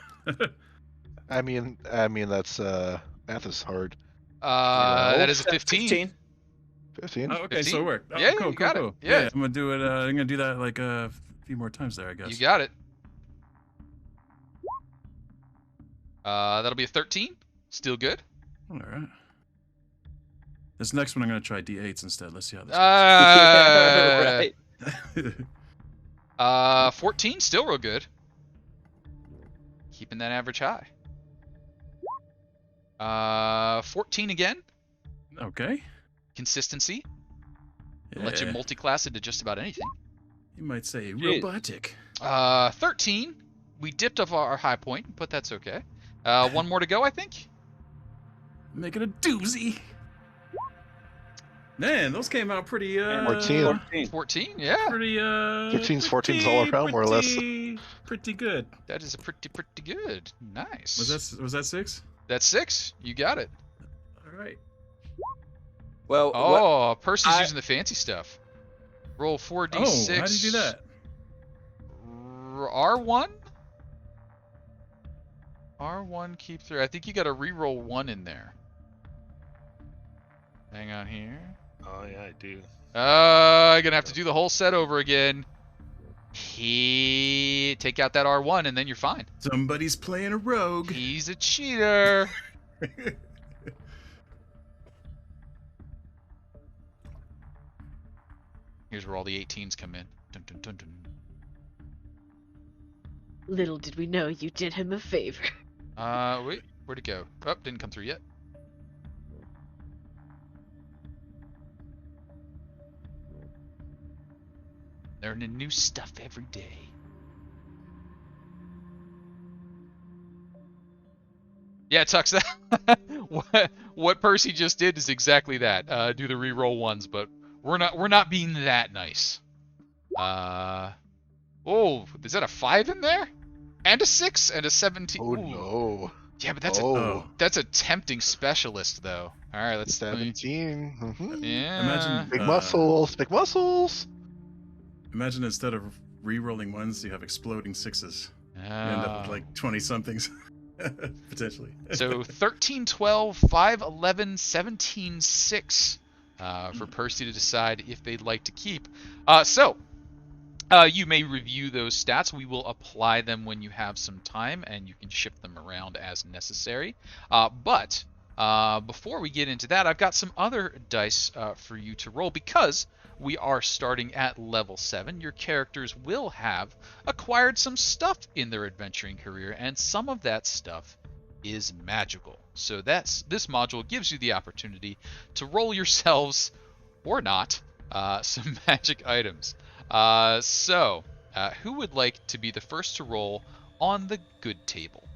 Speaker 2: I mean that's math is hard.
Speaker 1: That is a 15.
Speaker 2: 15.
Speaker 5: Oh, okay, so
Speaker 1: 15?
Speaker 5: it worked. Oh,
Speaker 1: Yeah,
Speaker 5: cool,
Speaker 1: you got it.
Speaker 5: cool.
Speaker 1: Yeah.
Speaker 5: I'm gonna do it. I'm gonna do that like a few more times there, I guess.
Speaker 1: You got it. That'll be a 13. Still good.
Speaker 5: All right. This next one, I'm gonna try D8s instead. Let's see how this.
Speaker 6: Right.
Speaker 1: 14, still real good. Keeping that average high. 14 again.
Speaker 5: Okay.
Speaker 1: Consistency.
Speaker 5: Yeah.
Speaker 1: Let you multi-class into just about anything.
Speaker 5: You might say
Speaker 6: Jeez.
Speaker 5: robotic.
Speaker 1: 13. We dipped off our high point, but that's okay. One more to go, I think.
Speaker 5: Make it a doozy. Man, those came out pretty.
Speaker 2: 14.
Speaker 1: 14, yeah.
Speaker 5: Pretty.
Speaker 2: 13s, 14s all around, more or less.
Speaker 5: Pretty good.
Speaker 1: That is a pretty good. Nice.
Speaker 5: Was that 6?
Speaker 1: That's 6. You got it.
Speaker 5: All right.
Speaker 6: Well,
Speaker 1: Oh, Percy's
Speaker 6: I-
Speaker 1: using the fancy stuff. Roll 4d6.
Speaker 5: Oh, how did you do that?
Speaker 1: R1? R1 keep through. I think you got to re-roll 1 in there. Hang on here.
Speaker 4: Oh yeah, I do.
Speaker 1: I'm gonna have to do the whole set over again. Take out that R1 and then you're fine.
Speaker 5: Somebody's playing a rogue.
Speaker 1: He's a cheater. Here's where all the 18s come in. Dun, dun, dun, dun.
Speaker 3: Little did we know you did him a favor.
Speaker 1: Wait, where'd it go? Oh, didn't come through yet. Learning new stuff every day. Yeah, Tux, what Percy just did is exactly that. Do the reroll ones, but we're not being that nice. Oh, is that a 5 in there? And a 6 and a 17.
Speaker 2: Oh
Speaker 1: Ooh.
Speaker 2: no.
Speaker 1: Yeah, but that's
Speaker 2: Oh.
Speaker 1: that's a tempting specialist though. All right, let's
Speaker 2: 17.
Speaker 1: Yeah.
Speaker 5: Imagine
Speaker 2: Big muscles. Big muscles.
Speaker 5: Imagine instead of re-rolling ones, you have exploding sixes. You end up with like 20 somethings, potentially.
Speaker 1: So 13, 12, 5, 11, 17, 6 for Percy to decide if they'd like to keep. You may review those stats. We will apply them when you have some time, and you can shift them around as necessary. But before we get into that, I've got some other dice for you to roll because we are starting at level 7. Your characters will have acquired some stuff in their adventuring career, and some of that stuff is magical. So this module gives you the opportunity to roll yourselves, or not, some magic items. Who would like to be the first to roll on the good table?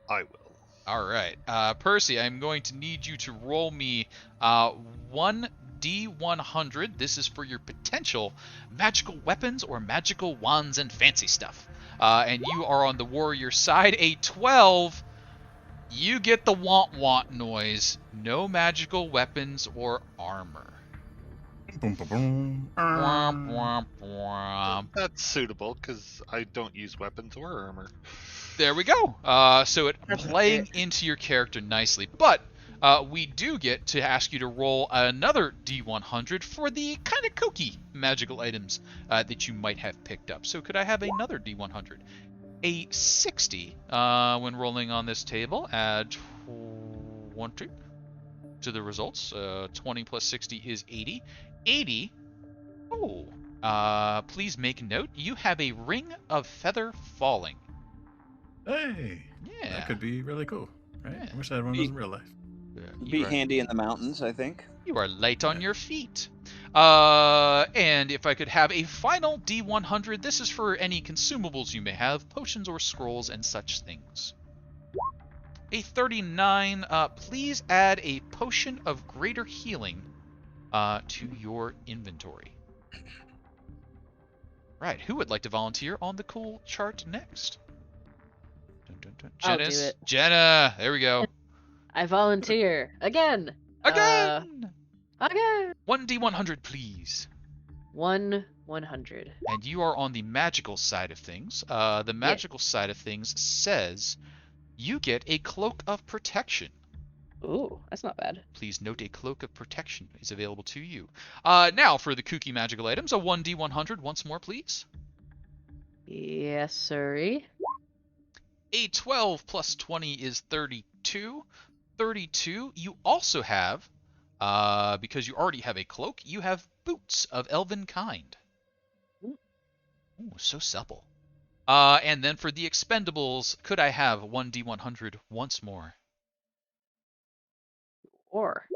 Speaker 4: I will.
Speaker 1: All right. Percy, I'm going to need you to roll me 1d100. This is for your potential magical weapons or magical wands and fancy stuff. And you are on the warrior side. A 12. You get the want noise. No magical weapons or armor.
Speaker 5: Boom, boom, boom.
Speaker 1: Womp, womp, womp.
Speaker 4: That's suitable because I don't use weapons or armor.
Speaker 1: There we go. So it playing into your character nicely. But we do get to ask you to roll another D100 for the kind of kooky magical items that you might have picked up. So could I have another D100? A 60 when rolling on this table. Add 20 to the results. 20 plus 60 is 80. 80. Oh. Please make note. You have a ring of feather falling.
Speaker 5: Hey,
Speaker 1: Yeah.
Speaker 5: that could be really cool, right?
Speaker 1: Yeah.
Speaker 5: I wish I had one of those in real life.
Speaker 6: Be handy in the mountains, I think.
Speaker 1: You are light on your feet. And if I could have a final D100, this is for any consumables you may have, potions or scrolls and such things. A 39, please add a potion of greater healing to your inventory. Right, who would like to volunteer on the cool chart next? Dun, dun, dun.
Speaker 3: I'll do
Speaker 1: Jenna's-
Speaker 3: it.
Speaker 1: Jenna, there we go.
Speaker 3: I volunteer again.
Speaker 1: Again!
Speaker 3: Again.
Speaker 1: 1d100, please.
Speaker 3: 100.
Speaker 1: And you are on the magical side of things. The magical side of things says you get a cloak of protection.
Speaker 3: Ooh, that's not bad.
Speaker 1: Please note a cloak of protection is available to you. Now for the kooky magical items, a 1d100 once more, please.
Speaker 3: Yes, sirree.
Speaker 1: A 12 plus 20 is 32. 32, you also have, because you already have a cloak, you have boots of elven kind. Ooh, so supple. And then for the expendables, could I have 1d100 once more?
Speaker 3: Or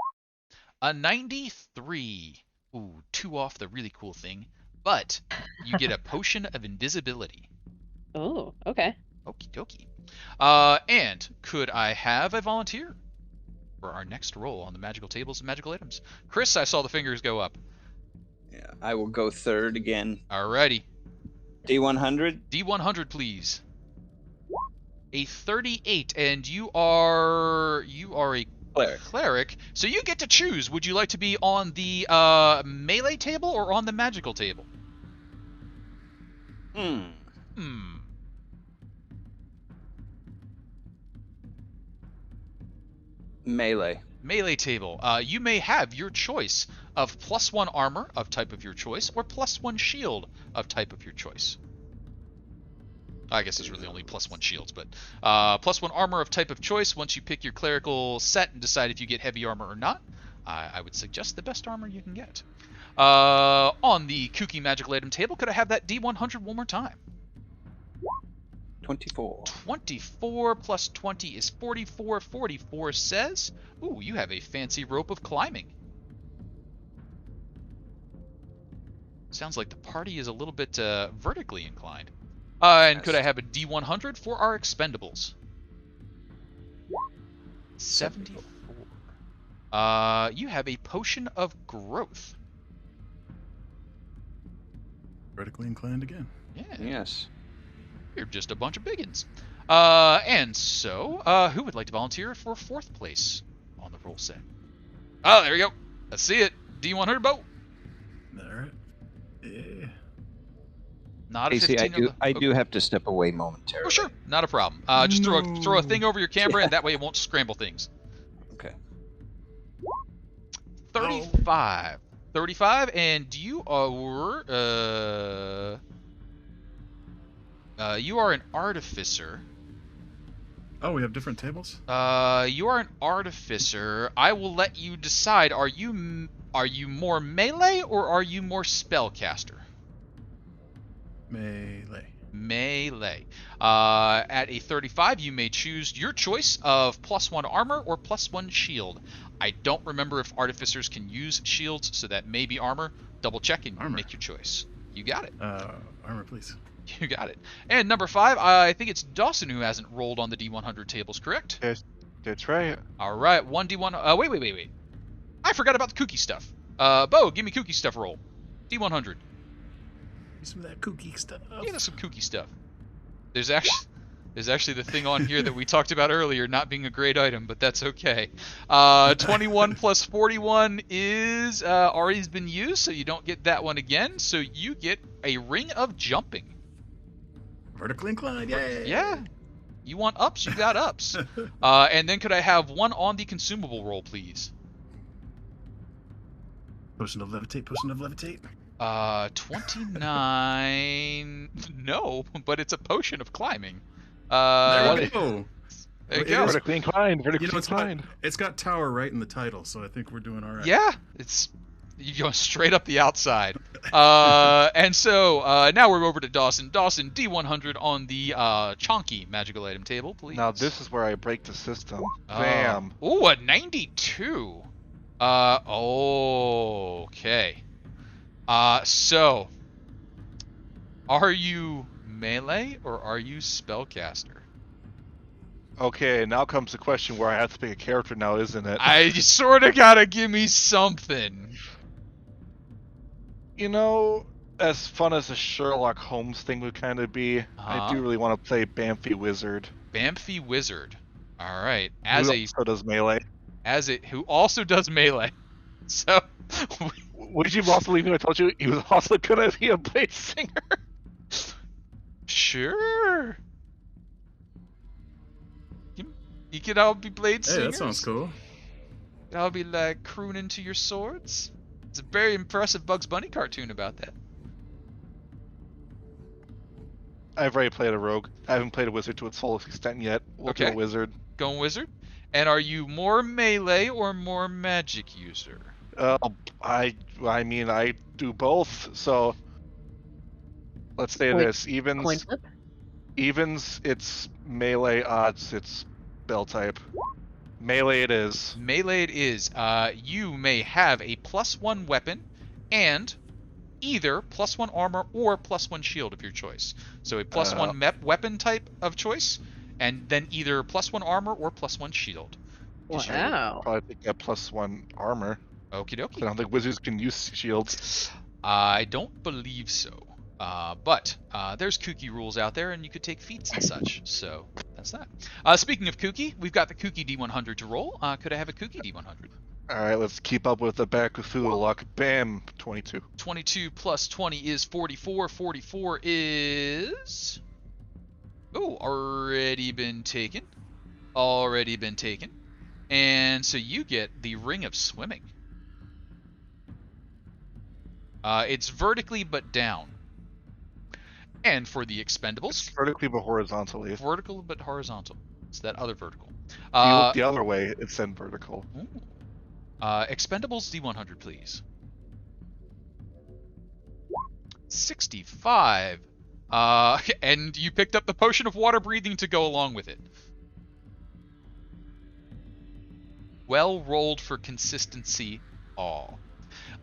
Speaker 1: A 93. Ooh, 2 off the really cool thing. But you get a potion of invisibility.
Speaker 3: oh, okay.
Speaker 1: Okie dokie. And could I have a volunteer for our next roll on the magical tables and magical items? Chris, I saw the fingers go up.
Speaker 6: Yeah, I will go third again.
Speaker 1: Alrighty.
Speaker 6: D100.
Speaker 1: D100, please. A 38, and you are a cleric, so you get to choose. Would you like to be on the melee table or on the magical table?
Speaker 6: Melee.
Speaker 1: Melee table. You may have your choice of +1 armor of type of your choice, or +1 shield of type of your choice. I guess there's really only +1 shields, but +1 armor of type of choice. Once you pick your clerical set and decide if you get heavy armor or not, I would suggest the best armor you can get. On the kooky magical item table, could I have that D100 one more time?
Speaker 6: 24.
Speaker 1: 24 plus 20 is 44. 44 says, ooh, you have a fancy rope of climbing. Sounds like the party is a little bit vertically inclined. And could I
Speaker 6: Yes.
Speaker 1: have a D100 for our expendables? 74. You have a potion of growth.
Speaker 5: Vertically inclined again.
Speaker 1: Yeah,
Speaker 6: Yes.
Speaker 1: you're just a bunch of biggins. And so, who would like to volunteer for 4th place on the roll set? Oh, there we go. Let's see it. D100 boat.
Speaker 5: All right. Yeah.
Speaker 1: Not a
Speaker 6: Casey,
Speaker 1: 15.
Speaker 6: I do have to step away momentarily.
Speaker 1: Oh, sure. Not a problem. Just throw a thing over your camera, and that way it won't scramble things.
Speaker 6: Okay.
Speaker 1: 35. 35, and you are an artificer.
Speaker 5: Oh, we have different tables?
Speaker 1: You are an artificer. I will let you decide. Are you more melee or are you more spellcaster?
Speaker 5: Melee.
Speaker 1: Melee. At a 35, you may choose your choice of +1 armor or +1 shield. I don't remember if artificers can use shields, so that may be armor. Double check and
Speaker 5: Armor.
Speaker 1: make your choice. You got it.
Speaker 5: Armor, please.
Speaker 1: You got it. And number 5, I think it's Dawson who hasn't rolled on the D100 tables, correct?
Speaker 2: That's right.
Speaker 1: All right, 1D1. Wait. I forgot about the kooky stuff. Bo, give me kooky stuff roll. D100.
Speaker 5: Give me some of that kooky stuff.
Speaker 1: Give us some kooky stuff. There's actually the thing on here that we talked about earlier not being a great item, but that's okay. 21 plus 41 is already has been used, so you don't get that one again. So you get a ring of jumping.
Speaker 5: Vertically inclined, yay!
Speaker 1: Yeah. You want ups, you got ups. And then could I have one on the consumable roll, please?
Speaker 5: Potion of levitate, potion of levitate.
Speaker 1: 29. No, but it's a potion of climbing.
Speaker 5: There we go.
Speaker 1: There you
Speaker 5: It
Speaker 1: go.
Speaker 5: is-
Speaker 2: Vertically inclined. Vertically
Speaker 5: You know,
Speaker 2: inclined.
Speaker 5: it's got tower right in the title, so I think we're doing all right.
Speaker 1: Yeah, you go straight up the outside. And so now we're over to Dawson. Dawson, D100 on the chonky magical item table, please.
Speaker 2: Now this is where I break the system. Bam.
Speaker 1: Ooh, a 92. Okay. So, are you melee or are you spellcaster?
Speaker 2: Okay, now comes the question where I have to pick a character now, isn't it?
Speaker 1: I sort of gotta give me something.
Speaker 2: You know, as fun as a Sherlock Holmes thing would kind of be, I do really want to play Bamfy Wizard.
Speaker 1: Bamfy Wizard. All right.
Speaker 2: Who does melee.
Speaker 1: Who also does melee. So,
Speaker 2: Would you also believe me? I told you he was also gonna be a blade singer.
Speaker 1: sure. You could all be blade
Speaker 5: Hey,
Speaker 1: singers.
Speaker 5: that sounds cool.
Speaker 1: I'll be like crooning to your swords. It's a very impressive Bugs Bunny cartoon about that.
Speaker 2: I've already played a rogue. I haven't played a wizard to its full extent yet. We'll do
Speaker 1: Okay.
Speaker 2: a wizard.
Speaker 1: Going wizard. And are you more melee or more magic user?
Speaker 2: I mean, I do both. So let's say
Speaker 3: Coin-
Speaker 2: this:
Speaker 3: Coin flip.
Speaker 2: evens, it's melee. Odds, it's spell type. Melee, it is.
Speaker 1: Melee it is. You may have a +1 weapon and either +1 armor or +1 shield of your choice. So a +1 weapon type of choice, and then either +1 armor or +1 shield.
Speaker 3: Wow.
Speaker 2: Probably pick that +1 armor.
Speaker 1: Okie
Speaker 2: I
Speaker 1: dokie.
Speaker 2: don't think wizards can use shields.
Speaker 1: I don't believe so. But there's kooky rules out there, and you could take feats and such. So that's that. Speaking of kooky, we've got the kooky D100 to roll. Could I have a kooky D100?
Speaker 2: All right, let's keep up with the back Cthulhu luck. Bam, 22.
Speaker 1: 22 plus 20 is 44. 44 is... Oh, already been taken. Already been taken. And so you get the Ring of Swimming. It's vertically but down. And for the expendables,
Speaker 2: Vertically but horizontally. If
Speaker 1: vertical but horizontal. It's that other vertical.
Speaker 2: you look the other way, it's then vertical.
Speaker 1: Ooh. Expendables D100, please. 65. And you picked up the potion of water breathing to go along with it. Well rolled for consistency all.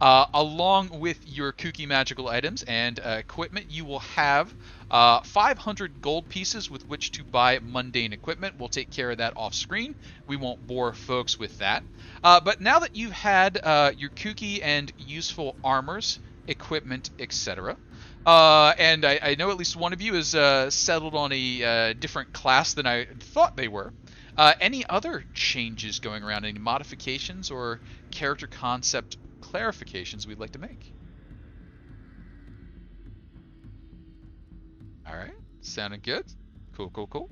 Speaker 1: Along with your kooky magical items and equipment, you will have 500 gold pieces with which to buy mundane equipment. We'll take care of that off screen. We won't bore folks with that. But now that you've had your kooky and useful armors, equipment, etc., and I know at least one of you is settled on a different class than I thought they were. Any other changes going around? Any modifications or character concept clarifications we'd like to make? All right, sounding good. Cool, cool, cool.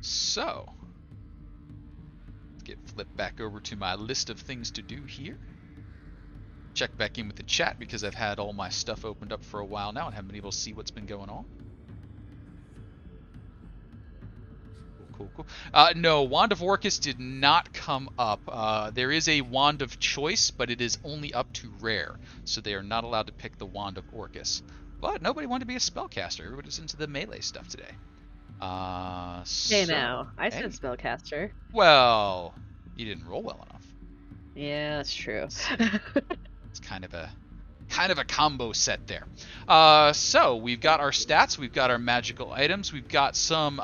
Speaker 1: So, let's get flipped back over to my list of things to do here. Check back in with the chat because I've had all my stuff opened up for a while now and haven't been able to see what's been going on. Cool, cool. No, Wand of Orcus did not come up. There is a Wand of Choice, but it is only up to rare, so they are not allowed to pick the Wand of Orcus. But nobody wanted to be a spellcaster. Everybody's into the melee stuff today.
Speaker 3: Hey, now. I said spellcaster.
Speaker 1: Well, you didn't roll well enough.
Speaker 3: Yeah, that's true.
Speaker 1: It's kind of a combo set there. So we've got our stats, we've got our magical items, we've got some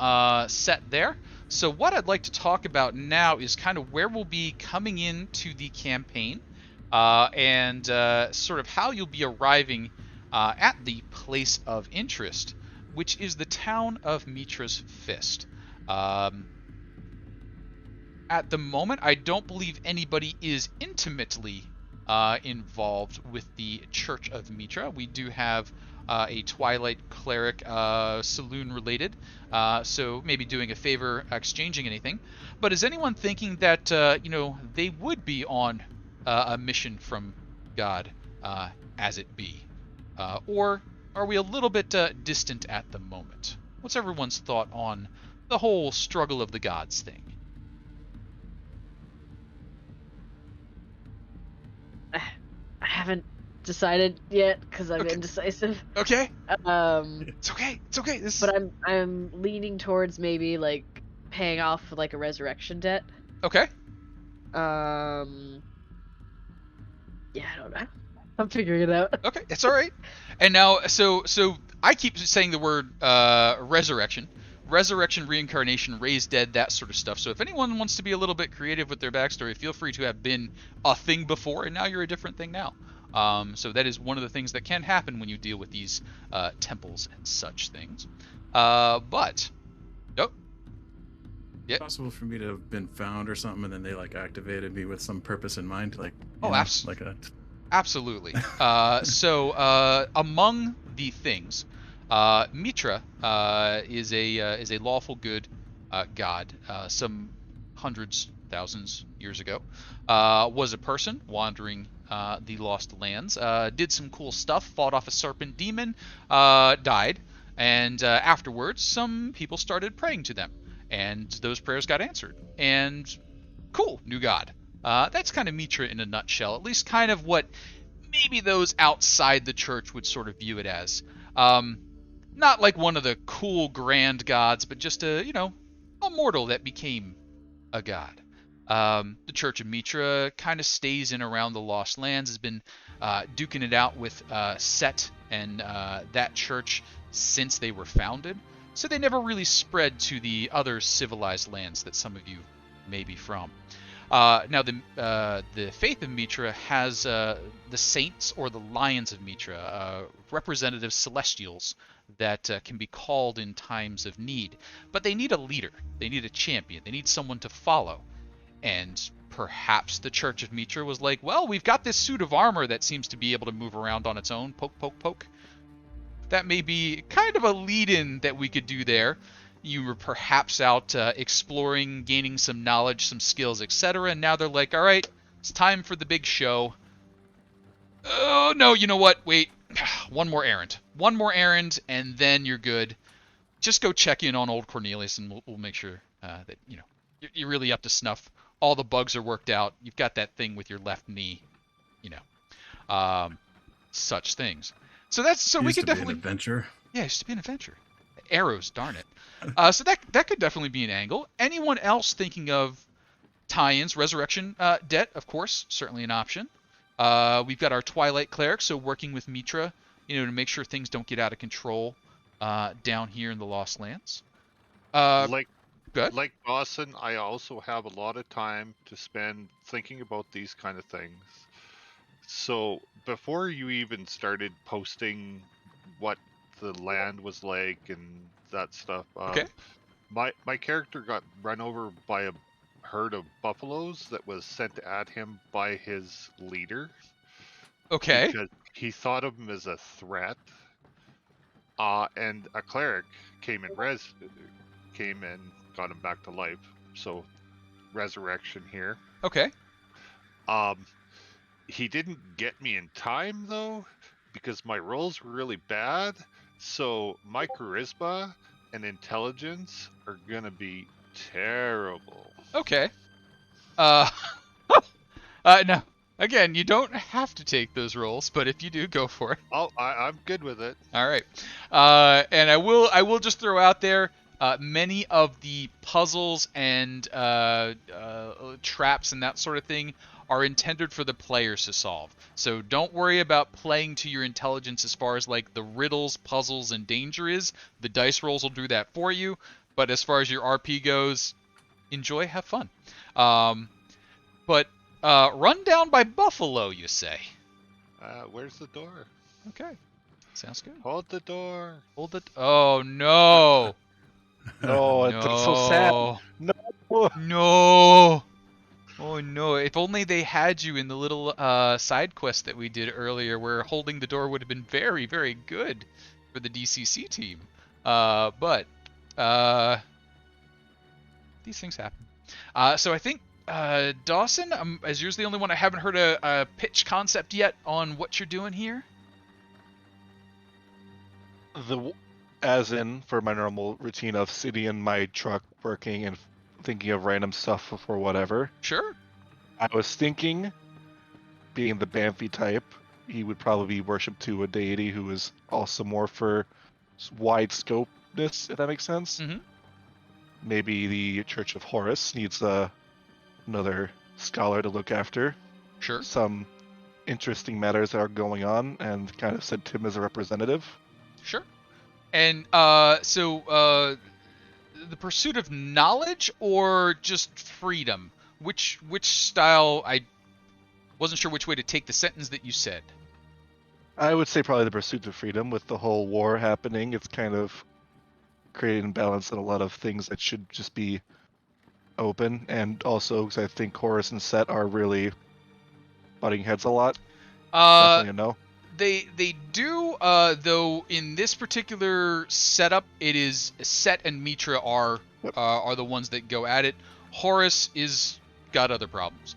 Speaker 1: set there. So what I'd like to talk about now is kind of where we'll be coming into the campaign, and sort of how you'll be arriving at the place of interest, which is the town of Mitra's Fist. At the moment, I don't believe anybody is intimately involved with the Church of Mitra. We do have a Twilight Cleric saloon related, so maybe doing a favor exchanging anything. But is anyone thinking that they would be on a mission from God, as it be? Or are we a little bit distant at the moment? What's everyone's thought on the whole struggle of the gods thing?
Speaker 3: I haven't decided yet because I'm indecisive.
Speaker 1: Okay. It's okay. It's okay.
Speaker 3: But I'm leaning towards maybe like paying off like a resurrection debt.
Speaker 1: Okay.
Speaker 3: Yeah, I don't know. I'm figuring it out.
Speaker 1: Okay, it's all right. And now, so I keep saying the word resurrection. Resurrection, reincarnation, raise dead, that sort of stuff. So if anyone wants to be a little bit creative with their backstory, feel free to have been a thing before, and now you're a different thing now. So that is one of the things that can happen when you deal with these temples and such things. But, oh, yeah.
Speaker 5: It's possible for me to have been found or something, and then they like activated me with some purpose in mind, like
Speaker 1: absolutely.
Speaker 5: like a.
Speaker 1: Absolutely. So among the things, Mitra is a lawful good god. Some hundreds, thousands years ago, was a person wandering the Lost Lands. Did some cool stuff. Fought off a serpent demon. Died, and afterwards, some people started praying to them, and those prayers got answered. And cool, new god. That's kind of Mitra in a nutshell, at least kind of what maybe those outside the church would sort of view it as. Not like one of the cool grand gods, but just a mortal that became a god. The Church of Mitra kind of stays in around the Lost Lands, has been duking it out with Set and that church since they were founded. So they never really spread to the other civilized lands that some of you may be from. Now, the faith of Mitra has the saints or the Lions of Mitra, representative celestials that can be called in times of need. But they need a leader. They need a champion. They need someone to follow. And perhaps the Church of Mitra was like, well, we've got this suit of armor that seems to be able to move around on its own. Poke, poke, poke. That may be kind of a lead-in that we could do there. You were perhaps out exploring, gaining some knowledge, some skills, etc. And now they're like, all right, it's time for the big show. Oh, no, you know what? Wait, one more errand. One more errand, and then you're good. Just go check in on old Cornelius, and we'll make sure that, you're really up to snuff. All the bugs are worked out. You've got that thing with your left knee, such things. So we could definitely...
Speaker 5: Be an adventure.
Speaker 1: Yeah, it used to be an adventure. Arrows, darn it. So that could definitely be an angle. Anyone else thinking of tie-ins, Resurrection Debt, of course, certainly an option. We've got our Twilight Cleric, so working with Mitra, to make sure things don't get out of control down here in the Lostlands.
Speaker 4: Like
Speaker 1: Good.
Speaker 4: like Dawson, I also have a lot of time to spend thinking about these kind of things. So before you even started posting what the land was like and that stuff,
Speaker 1: Okay.
Speaker 4: my character got run over by a herd of buffaloes that was sent at him by his leader.
Speaker 1: Okay.
Speaker 4: Because he thought of him as a threat. And a cleric came and got him back to life. So resurrection here.
Speaker 1: Okay.
Speaker 4: He didn't get me in time though, because my rolls were really bad. So my charisma and intelligence are gonna be terrible.
Speaker 1: Okay. No. Again, you don't have to take those rolls, but if you do, go for it.
Speaker 4: Oh, I'm good with it.
Speaker 1: All right. And I will just throw out there, many of the puzzles and traps and that sort of thing are intended for the players to solve. So don't worry about playing to your intelligence as far as like the riddles, puzzles, and danger is. The dice rolls will do that for you. But as far as your RP goes, enjoy, have fun. But run down by buffalo, you say?
Speaker 4: Where's the door?
Speaker 1: Okay. Sounds good.
Speaker 4: Hold the door.
Speaker 1: Hold it. Oh, no.
Speaker 2: No, it's so sad. No.
Speaker 1: No. Oh, no. If only they had you in the little side quest that we did earlier where holding the door would have been very, very good for the DCC team. But these things happen. So I think, Dawson, as you're the only one, I haven't heard a pitch concept yet on what you're doing here.
Speaker 2: As in, for my normal routine of sitting in my truck, working and thinking of random stuff for whatever.
Speaker 1: Sure.
Speaker 2: I was thinking, being the Banffy type, he would probably be worshipped to a deity who is also more for wide scopeness, if that makes sense.
Speaker 1: Mm-hmm.
Speaker 2: Maybe the Church of Horus needs another scholar to look after.
Speaker 1: Sure.
Speaker 2: Some interesting matters that are going on, and kind of sent him as a representative.
Speaker 1: Sure. And so the pursuit of knowledge or just freedom? Which style? I wasn't sure which way to take the sentence that you said.
Speaker 2: I would say probably the pursuit of freedom. With the whole war happening, it's kind of creating imbalance in a lot of things that should just be open. And also, because I think Horus and Set are really butting heads a lot. Definitely a no.
Speaker 1: They do, though in this particular setup, it is Set and Mitra are the ones that go at it. Horus is got other problems.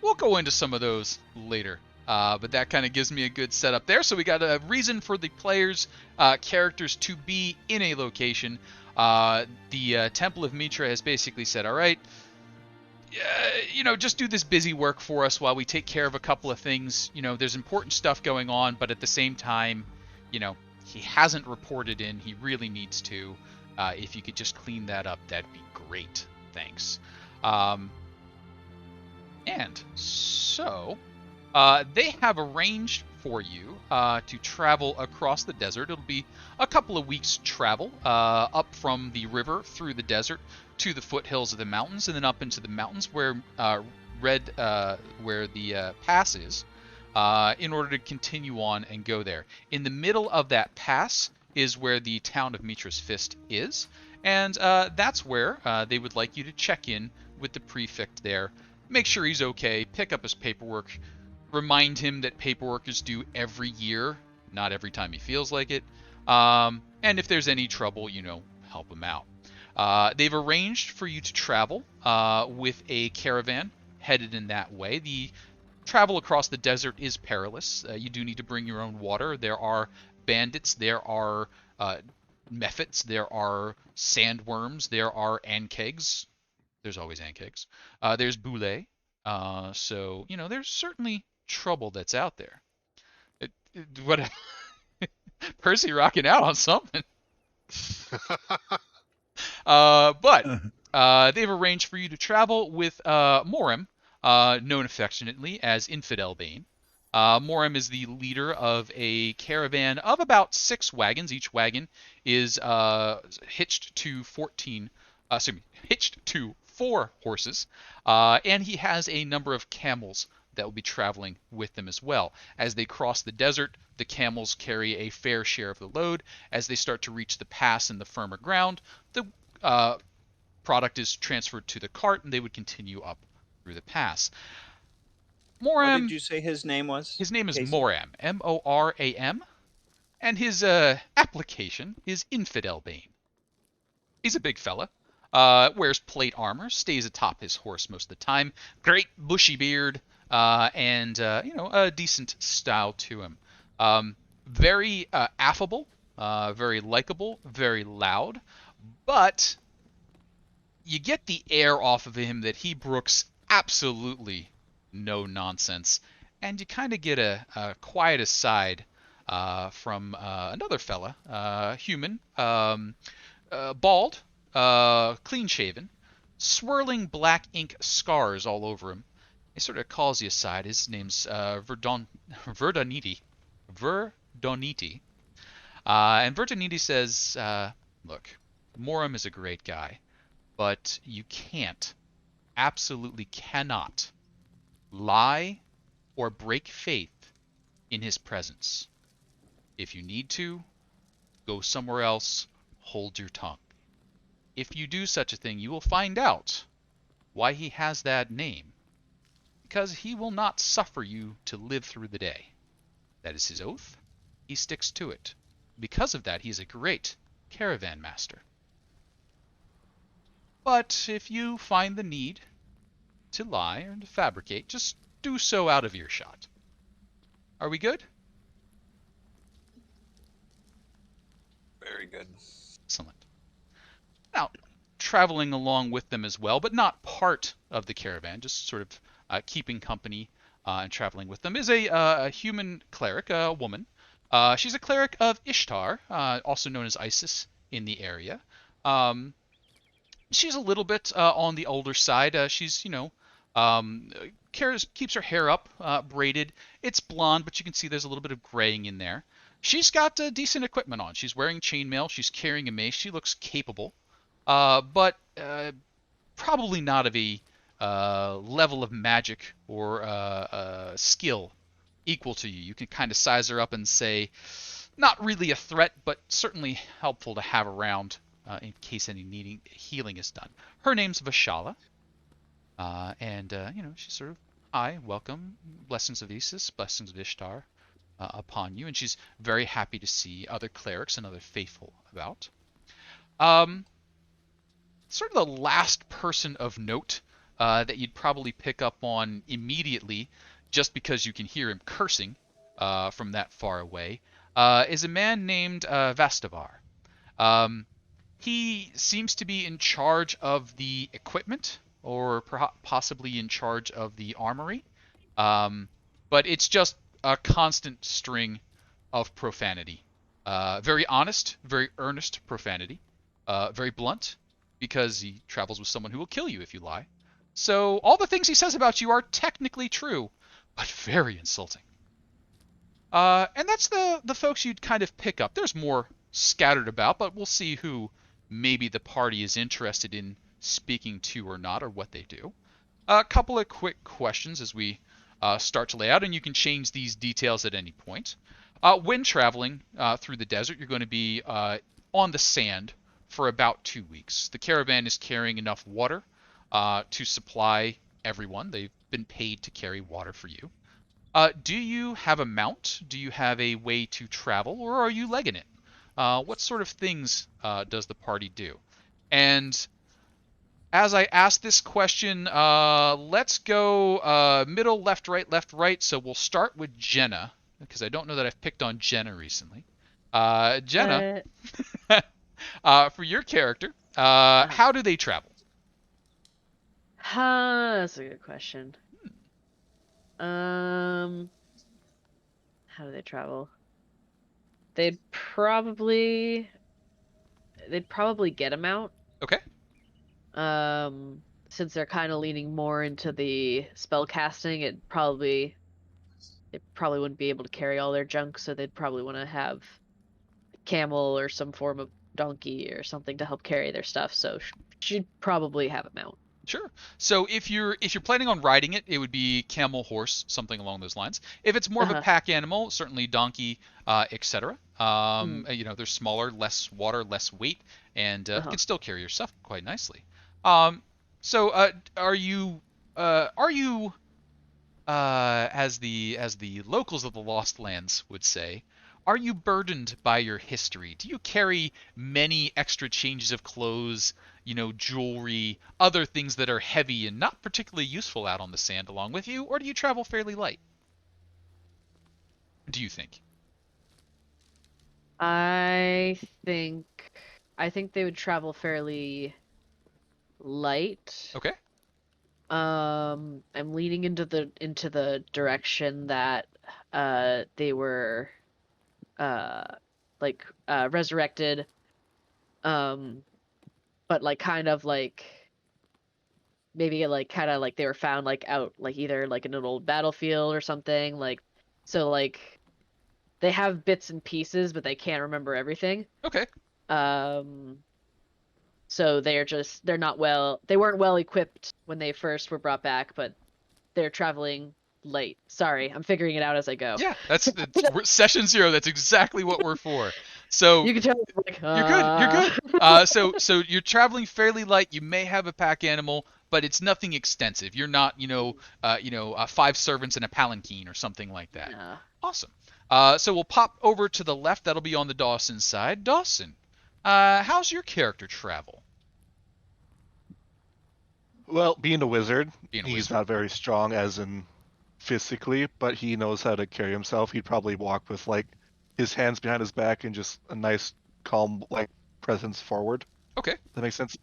Speaker 1: We'll go into some of those later. But that kind of gives me a good setup there. So we got a reason for the players' characters to be in a location. The Temple of Mitra has basically said, all right, just do this busy work for us while we take care of a couple of things. There's important stuff going on, but at the same time, he hasn't reported in. He really needs to. If you could just clean that up, that'd be great. Thanks. And so they have arranged for you to travel across the desert. It'll be a couple of weeks travel up from the river through the desert to the foothills of the mountains, and then up into the mountains where where the pass is, in order to continue on and go there. In the middle of that pass is where the town of Mitra's Fist is, and that's where they would like you to check in with the prefect there, make sure he's okay, pick up his paperwork, remind him that paperwork is due every year, not every time he feels like it, and if there's any trouble, help him out. They've arranged for you to travel with a caravan headed in that way. The travel across the desert is perilous. You do need to bring your own water. There are bandits, there are mephits, there are sandworms, there are ankegs. There's always ankegs. There's boule. So, there's certainly trouble that's out there. What? Percy rocking out on something. But they've arranged for you to travel with Morim, known affectionately as Infidel Bane. Morim is the leader of a caravan of about 6 wagons. Each wagon is hitched to 4 horses, and he has a number of camels that will be traveling with them as well. As they cross the desert, the camels carry a fair share of the load. As they start to reach the pass and the firmer ground, the product is transferred to the cart, and they would continue up through the pass.
Speaker 6: What
Speaker 1: Moram,
Speaker 6: did you say his name was?
Speaker 1: his name is
Speaker 6: Casey?
Speaker 1: Moram, Moram, and his application is Infidel Bane. He's a big fella. Wears plate armor, stays atop his horse most of the time. Great bushy beard, and a decent style to him. Very affable, very likable, very loud, but you get the air off of him that he brooks absolutely no nonsense, and you kind of get a quiet aside from another fella, human, bald, clean-shaven, swirling black ink scars all over him. He sort of calls you aside. His name's Verdoniti. And Verdoniti says, look, Moram is a great guy, but you can't, absolutely cannot, lie or break faith in his presence. If you need to, go somewhere else, hold your tongue. If you do such a thing, you will find out why he has that name, because he will not suffer you to live through the day. That is his oath. He sticks to it. Because of that, he is a great caravan master. But if you find the need to lie or to fabricate, just do so out of earshot. Are we good?
Speaker 6: Very good.
Speaker 1: Excellent. Now, traveling along with them as well, but not part of the caravan, just sort of keeping company and traveling with them, is a human cleric, a woman. She's a cleric of Ishtar, also known as Isis in the area. She's a little bit on the older side. She's, keeps her hair up, braided. It's blonde, but you can see there's a little bit of graying in there. She's got decent equipment on. She's wearing chainmail. She's carrying a mace. She looks capable, but probably not of a level of magic or skill equal to you. You can kind of size her up and say, not really a threat, but certainly helpful to have around in case any needing healing is done. Her name's Vashala, and she's sort of, hi, welcome, blessings of Isis, blessings of Ishtar upon you, and she's very happy to see other clerics and other faithful about. Sort of the last person of note that you'd probably pick up on immediately, just because you can hear him cursing from that far away, is a man named Vastavar. He seems to be in charge of the equipment, or possibly in charge of the armory, but it's just a constant string of profanity. Very honest, very earnest profanity, very blunt, because he travels with someone who will kill you if you lie. So all the things he says about you are technically true, but very insulting. And that's the folks you'd kind of pick up. There's more scattered about, but we'll see who maybe the party is interested in speaking to or not, or what they do. A couple of quick questions as we start to lay out, and you can change these details at any point. When traveling through the desert, you're going to be on the sand for about 2 weeks. The caravan is carrying enough water to supply everyone. They've been paid to carry water for you. Do you have a mount? Do you have a way to travel, or are you legging it? What sort of things does the party do? And as I ask this question, let's go middle, left, right. So we'll start with Jenna, because I don't know that I've picked on Jenna recently. Jenna, for your character, how do they travel?
Speaker 3: That's a good question. How do they travel? They'd probably get a mount.
Speaker 1: Okay.
Speaker 3: Since they're kind of leaning more into the spell casting, they probably wouldn't be able to carry all their junk, so they'd probably want to have a camel or some form of donkey or something to help carry their stuff. So should probably have a mount.
Speaker 1: Sure. So if you're planning on riding it, it would be camel, horse, something along those lines. If it's more of a pack animal, certainly donkey, etc. They're smaller, less water, less weight, and you can still carry your stuff quite nicely. So are you as the locals of the Lostlands would say, are you burdened by your history? Do you carry many extra changes of clothes, jewelry, other things that are heavy and not particularly useful out on the sand along with you, or do you travel fairly light? Do you think?
Speaker 3: I think they would travel fairly light.
Speaker 1: Okay.
Speaker 3: I'm leaning into the direction that they were resurrected, but like kind of like maybe like kind of like they were found like out like either like in an old battlefield or something, like so like they have bits and pieces but they can't remember everything.
Speaker 1: Okay.
Speaker 3: So they weren't well equipped when they first were brought back, but they're traveling late. Sorry, I'm figuring it out as I go.
Speaker 1: Yeah, that's session 0. That's exactly what we're for. So
Speaker 3: you can tell like,
Speaker 1: you're good. So you're traveling fairly light. You may have a pack animal, but it's nothing extensive. You're not, 5 servants and a palanquin or something like that.
Speaker 3: Yeah.
Speaker 1: Awesome. So we'll pop over to the left. That'll be on the Dawson side. Dawson, how's your character travel?
Speaker 2: Well, being a wizard, he's not very strong as in physically, but he knows how to carry himself. He'd probably walk with like his hands behind his back and just a nice calm like presence forward.
Speaker 1: Okay.
Speaker 2: That makes sense.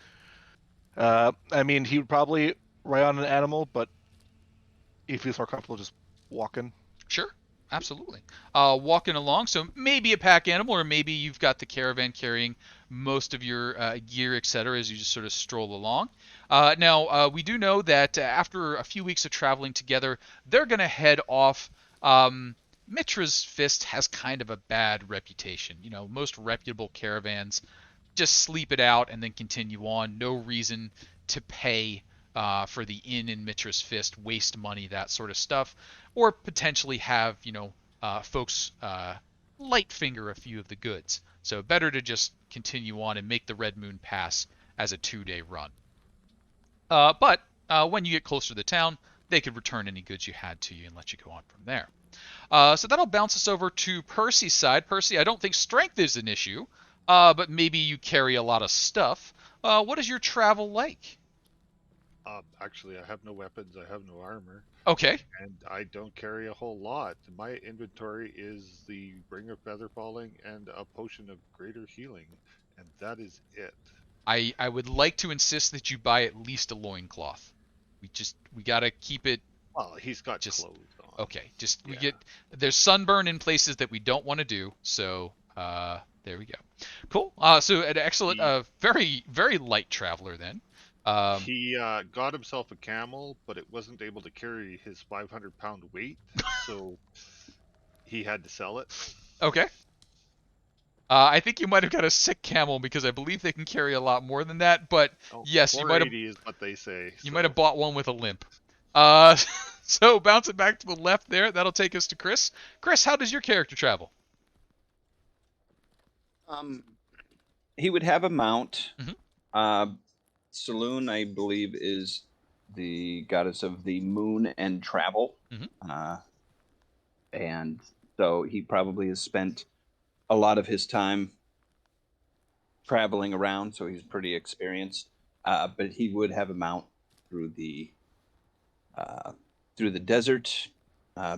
Speaker 2: He would probably ride on an animal, but if he's more comfortable just walking.
Speaker 1: Sure. Absolutely. Walking along, so maybe a pack animal, or maybe you've got the caravan carrying most of your gear, etc., as you just sort of stroll along. Now, we do know that after a few weeks of traveling together, they're going to head off. Mitra's Fist has kind of a bad reputation. Most reputable caravans just sleep it out and then continue on. No reason to pay for the inn in Mitra's Fist, waste money, that sort of stuff, or potentially have folks light finger a few of the goods. So better to just continue on and make the Red Moon Pass as a 2-day run. But when you get closer to the town, they could return any goods you had to you and let you go on from there. So that'll bounce us over to Percy's side. Percy, I don't think strength is an issue, but maybe you carry a lot of stuff. What is your travel like?
Speaker 4: Actually, I have no weapons, I have no armor.
Speaker 1: Okay.
Speaker 4: And I don't carry a whole lot. My inventory is the Ring of Feather Falling and a potion of greater healing, and that is it.
Speaker 1: I would like to insist that you buy at least a loincloth. We gotta keep it.
Speaker 4: Well, he's got clothes on.
Speaker 1: Okay, there's sunburn in places that we don't want to do, so there we go. Cool. So an excellent, very, very light traveler then.
Speaker 4: He got himself a camel, but it wasn't able to carry his 500-pound weight, so he had to sell it.
Speaker 1: Okay. I think you might have got a sick camel because I believe they can carry a lot more than that. But yes, you might have.
Speaker 4: 480 is what they say.
Speaker 1: You might have bought one with a limp. So bouncing back to the left there, that'll take us to Chris. Chris, how does your character travel?
Speaker 6: He would have a mount.
Speaker 1: Mm-hmm.
Speaker 6: Saloon, I believe, is the goddess of the moon and travel.
Speaker 1: Mm-hmm.
Speaker 6: And so he probably has spent a lot of his time traveling around, so he's pretty experienced. But he would have a mount through the desert,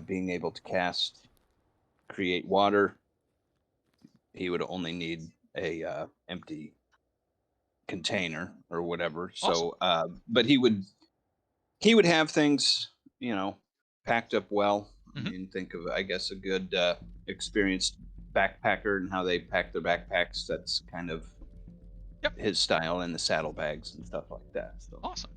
Speaker 6: being able to create water. He would only need a empty container or whatever.
Speaker 1: Awesome.
Speaker 6: So but he would have things packed up well.
Speaker 1: Mm-hmm.
Speaker 6: I mean, think of, I guess, a good experienced backpacker and how they pack their backpacks. That's kind of
Speaker 1: Yep.
Speaker 6: his style and the saddlebags and stuff like that. So.
Speaker 1: Awesome.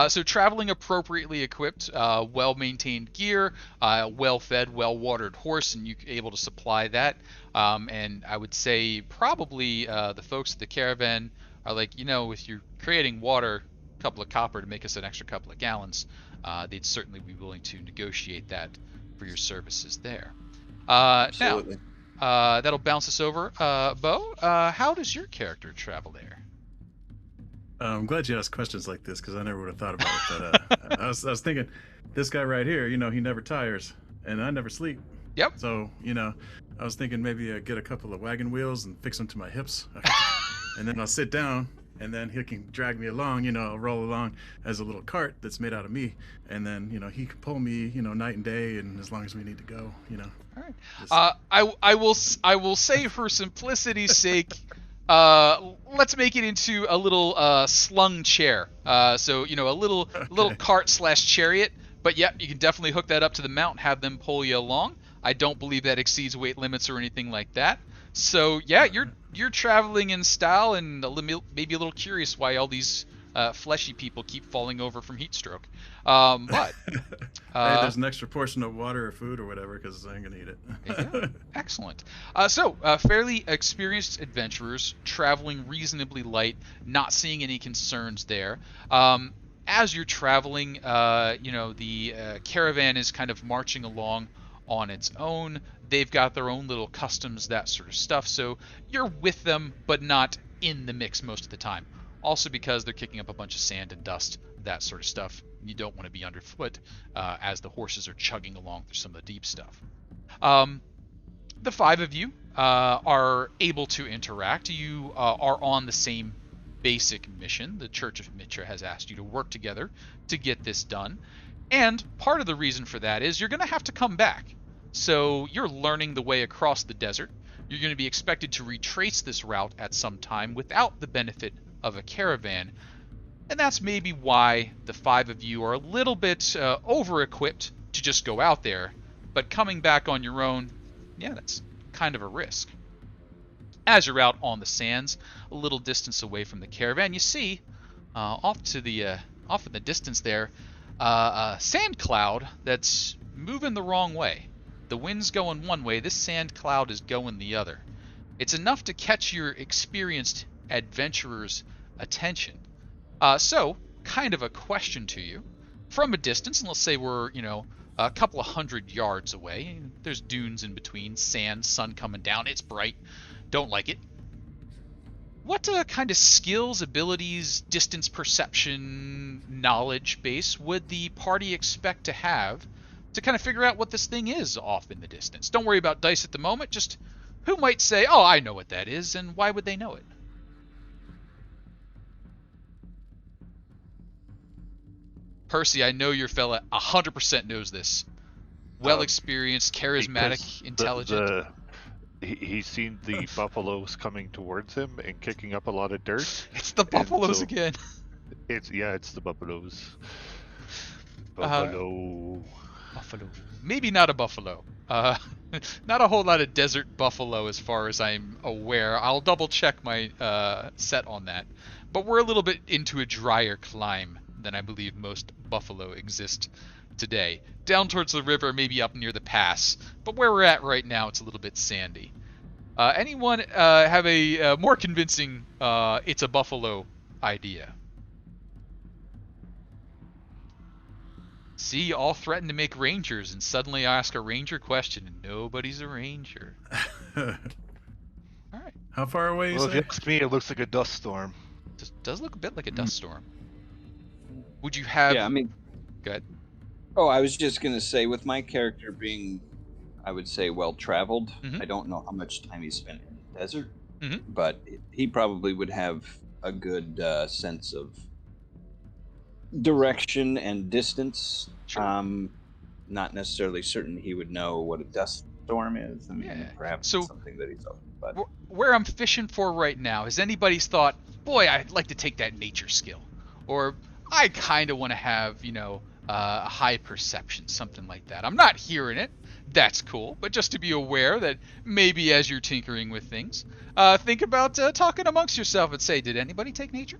Speaker 1: So traveling appropriately equipped, well-maintained gear, well-fed, well-watered horse, and you're able to supply that. And I would say probably the folks at the caravan are like, if you're creating water, a couple of copper to make us an extra couple of gallons, they'd certainly be willing to negotiate that for your services there.
Speaker 6: Absolutely.
Speaker 1: Now, that'll bounce us over. Bo, how does your character travel there?
Speaker 5: I'm glad you asked questions like this because I never would have thought about it. But I was thinking, this guy right here, he never tires, and I never sleep.
Speaker 1: Yep.
Speaker 5: So, I was thinking maybe get a couple of wagon wheels and fix them to my hips, and then I'll sit down, and then he can drag me along. I'll roll along as a little cart that's made out of me, and then he can pull me, night and day, and as long as we need to go,
Speaker 1: All right. I will say for simplicity's sake. Let's make it into a little slung chair. So a little cart / chariot. But yep, you can definitely hook that up to the mount and have them pull you along. I don't believe that exceeds weight limits or anything like that. So yeah, you're traveling in style, and maybe a little curious why all these fleshy people keep falling over from heat stroke. But
Speaker 5: hey, there's an extra portion of water or food or whatever because I ain't gonna eat it.
Speaker 1: Yeah, excellent. So fairly experienced adventurers traveling reasonably light, not seeing any concerns there. As you're traveling, the caravan is kind of marching along on its own. They've got their own little customs, that sort of stuff. So you're with them, but not in the mix most of the time. Also because they're kicking up a bunch of sand and dust, that sort of stuff. You don't want to be underfoot as the horses are chugging along through some of the deep stuff. The five of you are able to interact. You are on the same basic mission. The Church of Mitra has asked you to work together to get this done. And part of the reason for that is you're going to have to come back. So you're learning the way across the desert. You're going to be expected to retrace this route at some time without the benefit of a caravan. And that's maybe why the five of you are a little bit over-equipped to just go out there. But coming back on your own, yeah, that's kind of a risk. As you're out on the sands, a little distance away from the caravan, you see off in the distance there, a sand cloud that's moving the wrong way. The wind's going one way, this sand cloud is going the other. It's enough to catch your experienced adventurer's attention. So, kind of a question to you. From a distance, and let's say we're, a couple of 100 yards away. There's dunes in between, sand, sun coming down. It's bright. Don't like it. What kind of skills, abilities, distance perception, knowledge base would the party expect to have to kind of figure out what this thing is off in the distance? Don't worry about dice at the moment. Just who might say, oh, I know what that is, and why would they know it? Percy, I know your fella 100% knows this. Well experienced, charismatic, intelligent.
Speaker 4: He's seen the buffaloes coming towards him and kicking up a lot of dirt.
Speaker 1: It's the buffaloes again.
Speaker 4: It's the buffaloes. Buffalo.
Speaker 1: Buffalo. Maybe not a buffalo. Not a whole lot of desert buffalo as far as I'm aware. I'll double check my set on that. But we're a little bit into a drier clime than I believe most buffalo exist today. Down towards the river, maybe up near the pass. But where we're at right now, it's a little bit sandy. Anyone have a more convincing it's a buffalo idea? See, all threaten to make rangers, and suddenly I ask a ranger question, and nobody's a ranger. All right.
Speaker 5: How far away is
Speaker 2: Well, if you
Speaker 5: it?
Speaker 2: ask me, it looks like a dust storm.
Speaker 1: Does look a bit like a dust storm. Would you have...
Speaker 6: Yeah, I mean...
Speaker 1: Go ahead.
Speaker 6: Oh, I was just going to say, with my character being, I would say, well-traveled,
Speaker 1: Mhm.
Speaker 6: I don't know how much time he spent in the desert,
Speaker 1: Mhm.
Speaker 6: but he probably would have a good sense of direction and distance.
Speaker 1: Sure.
Speaker 6: Not necessarily certain he would know what a dust storm is. I mean,
Speaker 1: Yeah.
Speaker 6: perhaps
Speaker 1: So-
Speaker 6: it's something that he's open, but...
Speaker 1: Where I'm fishing for right now, has anybody's thought, boy, I'd like to take that nature skill? Or I kind of want to have, high perception, something like that. I'm not hearing it. That's cool, but just to be aware that maybe as you're tinkering with things, think about talking amongst yourself and say, did anybody take nature?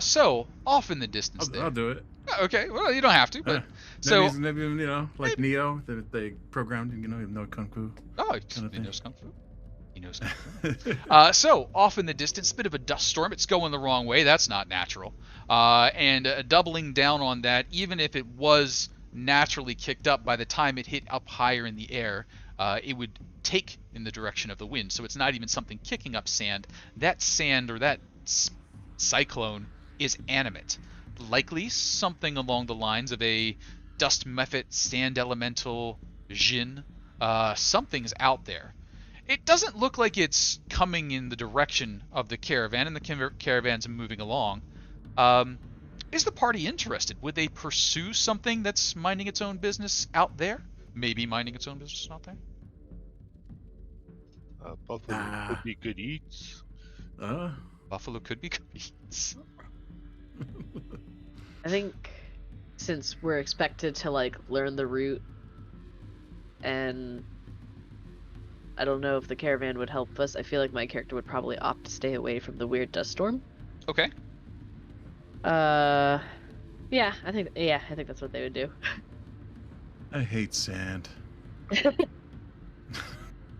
Speaker 1: So off in the distance there.
Speaker 5: I'll do it.
Speaker 1: Okay, well, you don't have to, but so
Speaker 5: maybe like Neo, they programmed, no kung fu.
Speaker 1: Oh, he knows kung fu. He knows kung fu. So off in the distance, bit of a dust storm. It's going the wrong way. That's not natural. And doubling down on that, even if it was naturally kicked up, by the time it hit up higher in the air, it would take in the direction of the wind. So it's not even something kicking up sand. That sand or that cyclone is animate. Likely something along the lines of a dust mephit, sand elemental, Jin. Something's out there. It doesn't look like it's coming in the direction of the caravan, and the caravan's moving along. Is the party interested? Would they pursue something that's minding its own business out there? Maybe minding its own business out there?
Speaker 4: Buffalo could be good eats.
Speaker 1: Buffalo could be good eats.
Speaker 3: I think since we're expected to learn the route, and I don't know if the caravan would help us, I feel like my character would probably opt to stay away from the weird dust storm.
Speaker 1: Okay.
Speaker 3: Yeah, I think that's what they would do.
Speaker 5: I hate sand.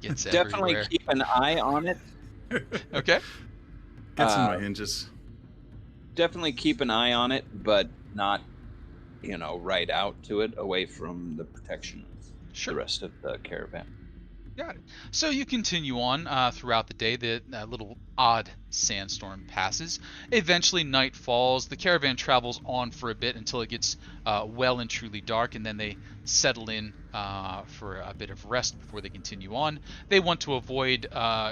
Speaker 1: Gets
Speaker 6: Definitely
Speaker 1: everywhere.
Speaker 6: keep an eye on it.
Speaker 1: Okay.
Speaker 5: Gets in my hinges.
Speaker 6: Definitely keep an eye on it, but not, right out to it, away from the protection of the rest of the caravan.
Speaker 1: Got it. So you continue on throughout the day. The little odd sandstorm passes. Eventually night falls. The caravan travels on for a bit until it gets well and truly dark, and then they settle in for a bit of rest before they continue on. They want to avoid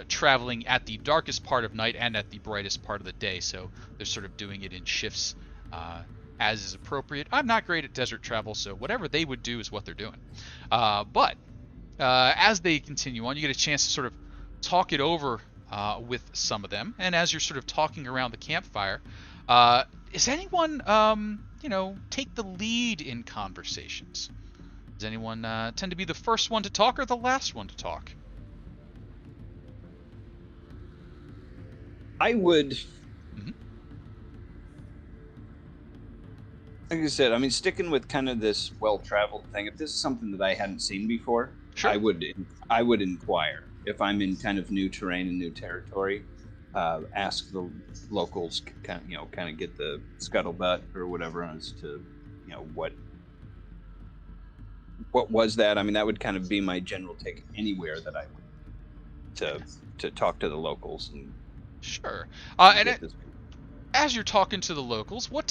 Speaker 1: traveling at the darkest part of night and at the brightest part of the day, so they're sort of doing it in shifts as is appropriate. I'm not great at desert travel, so whatever they would do is what they're doing. But as they continue on, you get a chance to sort of talk it over with some of them. And as you're sort of talking around the campfire, does anyone, take the lead in conversations? Does anyone tend to be the first one to talk or the last one to talk?
Speaker 6: I would.
Speaker 1: Mhm.
Speaker 6: Like I said, sticking with kind of this well-traveled thing. If this is something that I hadn't seen before,
Speaker 1: Sure.
Speaker 6: I would inquire. If I'm in kind of new terrain and new territory, ask the locals, kind of get the scuttlebutt or whatever as to, what was that? That would kind of be my general take anywhere that I went to talk to the locals and.
Speaker 1: Sure.
Speaker 6: get this.
Speaker 1: As you're talking to the locals, what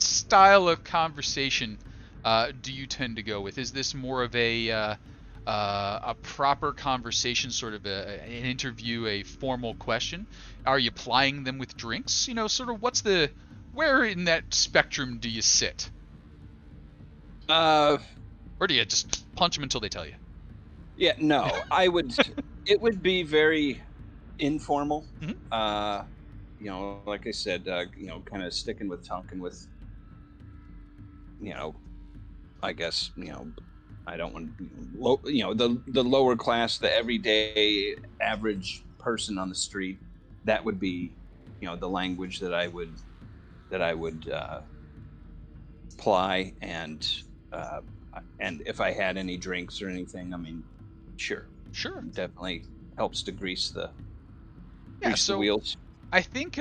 Speaker 1: style of conversation do you tend to go with? Is this more of a proper conversation, sort of an interview, a formal question? Are you plying them with drinks? Sort of where in that spectrum do you sit? Or do you just punch them until they tell you?
Speaker 6: Yeah, no, it would be very informal.
Speaker 1: Mhm.
Speaker 6: Like I said, kind of sticking with Tonkin with, I guess, I don't want the lower class, the everyday average person on the street. That would be, the language that I would ply, and if I had any drinks or anything, sure, definitely helps to grease the wheels.
Speaker 1: I think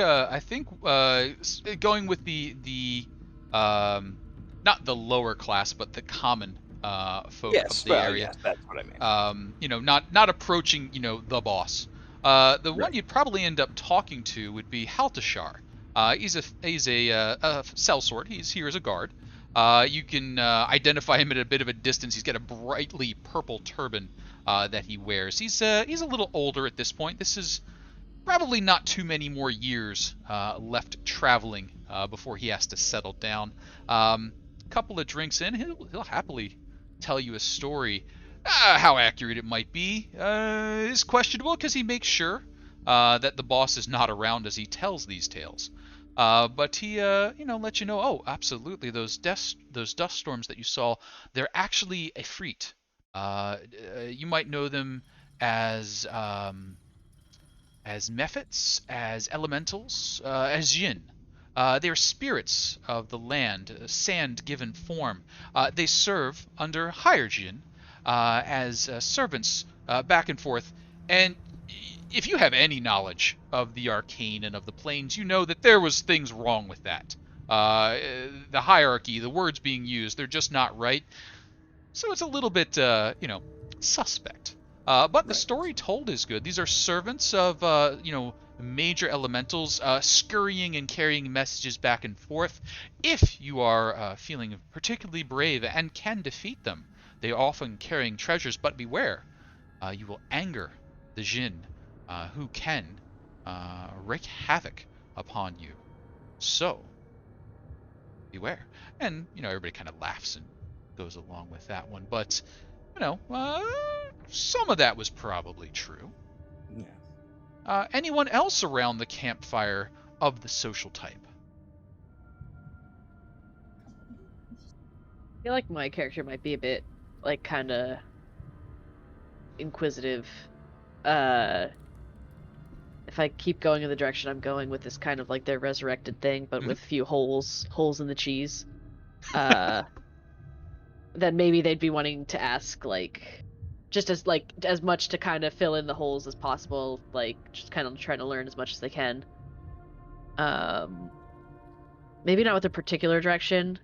Speaker 1: going with the not the lower class, but the common folk of the area.
Speaker 6: Yes, that's what I mean.
Speaker 1: Not approaching, the boss. The one you'd probably end up talking to would be Haltashar. He's a sellsword. He's here as a guard. You can identify him at a bit of a distance. He's got a brightly purple turban that he wears. He's a little older at this point. This is probably not too many more years left traveling before he has to settle down. Couple of drinks in, he'll happily tell you a story. How accurate it might be is questionable, because he makes sure that the boss is not around as he tells these tales. But he, let you know. Oh, absolutely. Those dust storms that you saw, they're actually a freet. You might know them as mephits, as elementals, as jinn. They are spirits of the land, sand given form. They serve under higher jinn as servants back and forth. And if you have any knowledge of the arcane and of the planes, you know that there was things wrong with that. The hierarchy, the words being used, they're just not right. So it's a little bit, suspect. But the story told is good. These are servants of, major elementals, scurrying and carrying messages back and forth. If you are feeling particularly brave and can defeat them, they are often carrying treasures. But beware, you will anger the Jinn, who can wreak havoc upon you. So, beware. And, everybody kind of laughs and goes along with that one. But, some of that was probably true.
Speaker 6: Yeah.
Speaker 1: Anyone else around the campfire of the social type?
Speaker 3: I feel like my character might be a bit, kind of inquisitive. If I keep going in the direction I'm going with this kind of like their resurrected thing, but with a few holes in the cheese, then maybe they'd be wanting to ask, just as much to kind of fill in the holes as possible, just kind of trying to learn as much as they can. Maybe not with a particular direction.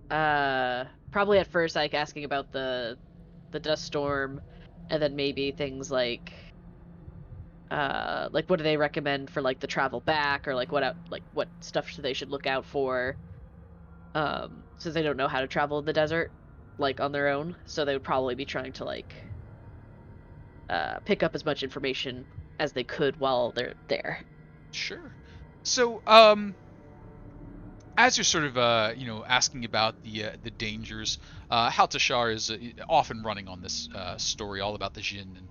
Speaker 3: Probably at first, asking about the dust storm, and then maybe things like what do they recommend for the travel back, or what stuff they should look out for, since they don't know how to travel in the desert on their own, so they would probably be trying to pick up as much information as they could while they're there.
Speaker 1: Sure. So, as you're sort of, asking about the dangers, Haltashar is often running on this story all about the Jinn and,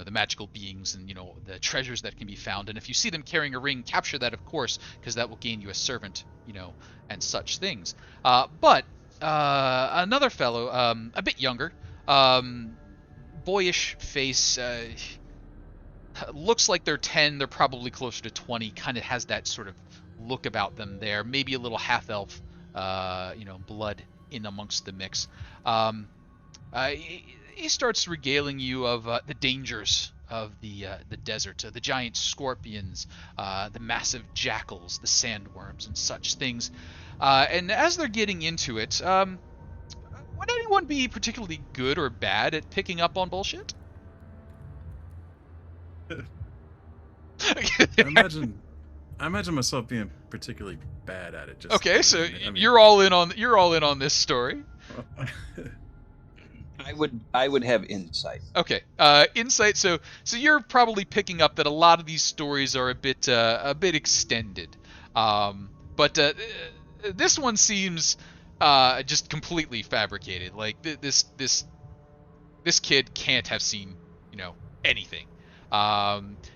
Speaker 1: the magical beings and, the treasures that can be found. And if you see them carrying a ring, capture that, of course, because that will gain you a servant, and such things. But another fellow, a bit younger, boyish face, looks like they're 10, they're probably closer to 20, kind of has that sort of look about them there, maybe a little half-elf, blood in amongst the mix. He starts regaling you of the dangers of the desert, the giant scorpions, the massive jackals, the sandworms, and such things. And as they're getting into it, would anyone be particularly good or bad at picking up on bullshit?
Speaker 5: I imagine myself being particularly bad at it.
Speaker 1: Okay, so you're all in on this story.
Speaker 6: I would have insight.
Speaker 1: Okay, insight. So you're probably picking up that a lot of these stories are a bit extended, but this one seems just completely fabricated. Like this kid can't have seen anything.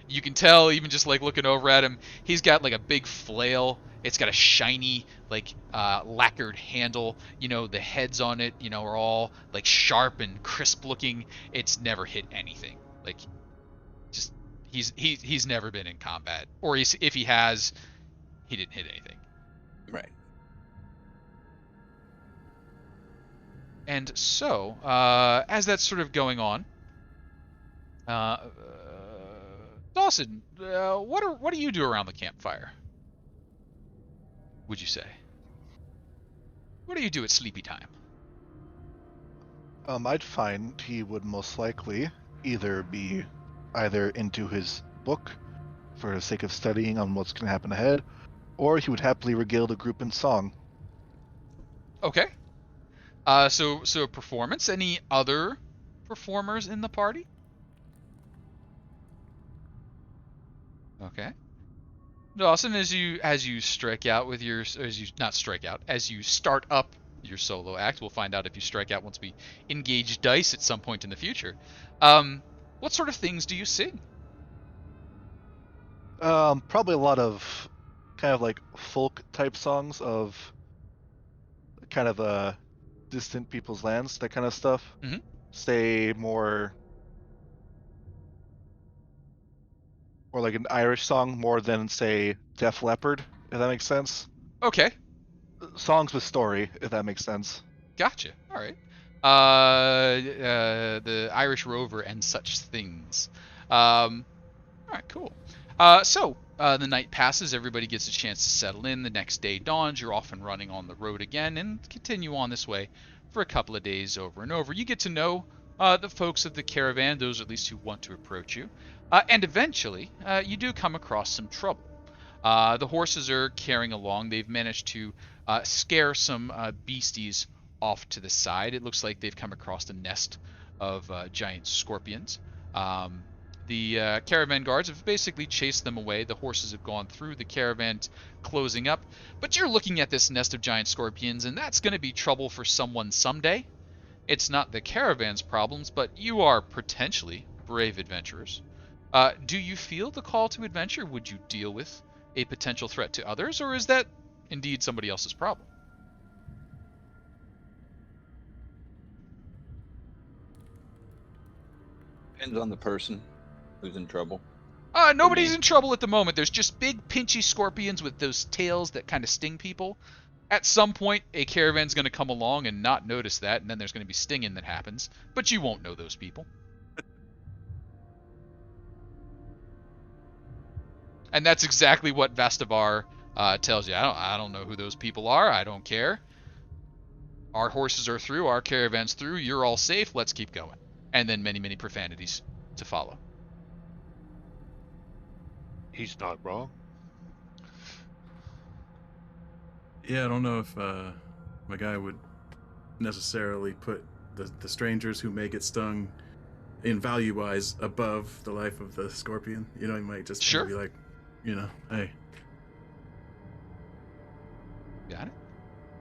Speaker 1: You can tell even just looking over at him, he's got a big flail. It's got a shiny lacquered handle. The heads on it are all sharp and crisp looking. It's never hit anything. Just he's never been in combat, or if he has, he didn't hit anything.
Speaker 6: Right.
Speaker 1: And so as that's sort of going on, Dawson, what do you do around the campfire? Would you say? What do you do at sleepy time?
Speaker 2: I'd find he would most likely either be into his book for the sake of studying on what's going to happen ahead, or he would happily regale the group in song.
Speaker 1: Okay. So performance. Any other performers in the party? Okay. Dawson, as you strike out with your, as you start up your solo act, we'll find out if you strike out once we engage dice at some point in the future. What sort of things do you sing?
Speaker 2: Probably a lot of kind of like folk type songs of kind of distant people's lands, that kind of stuff.
Speaker 1: Mhm.
Speaker 2: Say more like an Irish song more than say Def Leppard, if that makes sense.
Speaker 1: Okay.
Speaker 2: Songs with story, if that makes sense.
Speaker 1: Gotcha. All right. The Irish Rover and such things. All right, cool. The night passes. Everybody gets a chance to settle in. The next day dawns. You're off and running on the road again, and continue on this way for a couple of days over and over. You get to know the folks of the caravan, those at least who want to approach you, and eventually you do come across some trouble. The horses are carrying along. They've managed to scare some beasties off to the side. It looks like they've come across a nest of giant scorpions. The caravan guards have basically chased them away. The horses have gone through, the caravan's closing up. But you're looking at this nest of giant scorpions, and that's going to be trouble for someone someday. It's not the caravan's problems, but you are potentially brave adventurers. Do you feel the call to adventure? Would you deal with a potential threat to others, or is that indeed somebody else's problem?
Speaker 6: Depends on the person who's in trouble.
Speaker 1: Nobody's in trouble at the moment. There's just big pinchy scorpions with those tails that kind of sting people. At some point, a caravan's going to come along and not notice that, and then there's going to be stinging that happens. But you won't know those people. And that's exactly what Vastavar tells you. I don't know who those people are. I don't care. Our horses are through. Our caravan's through. You're all safe. Let's keep going. And then many, many profanities to follow.
Speaker 4: He's not wrong.
Speaker 5: Yeah, I don't know if my guy would necessarily put the strangers who may get stung in value-wise above the life of the scorpion. You know, he might just
Speaker 1: Sure.
Speaker 5: be like, you know, hey.
Speaker 1: Got it.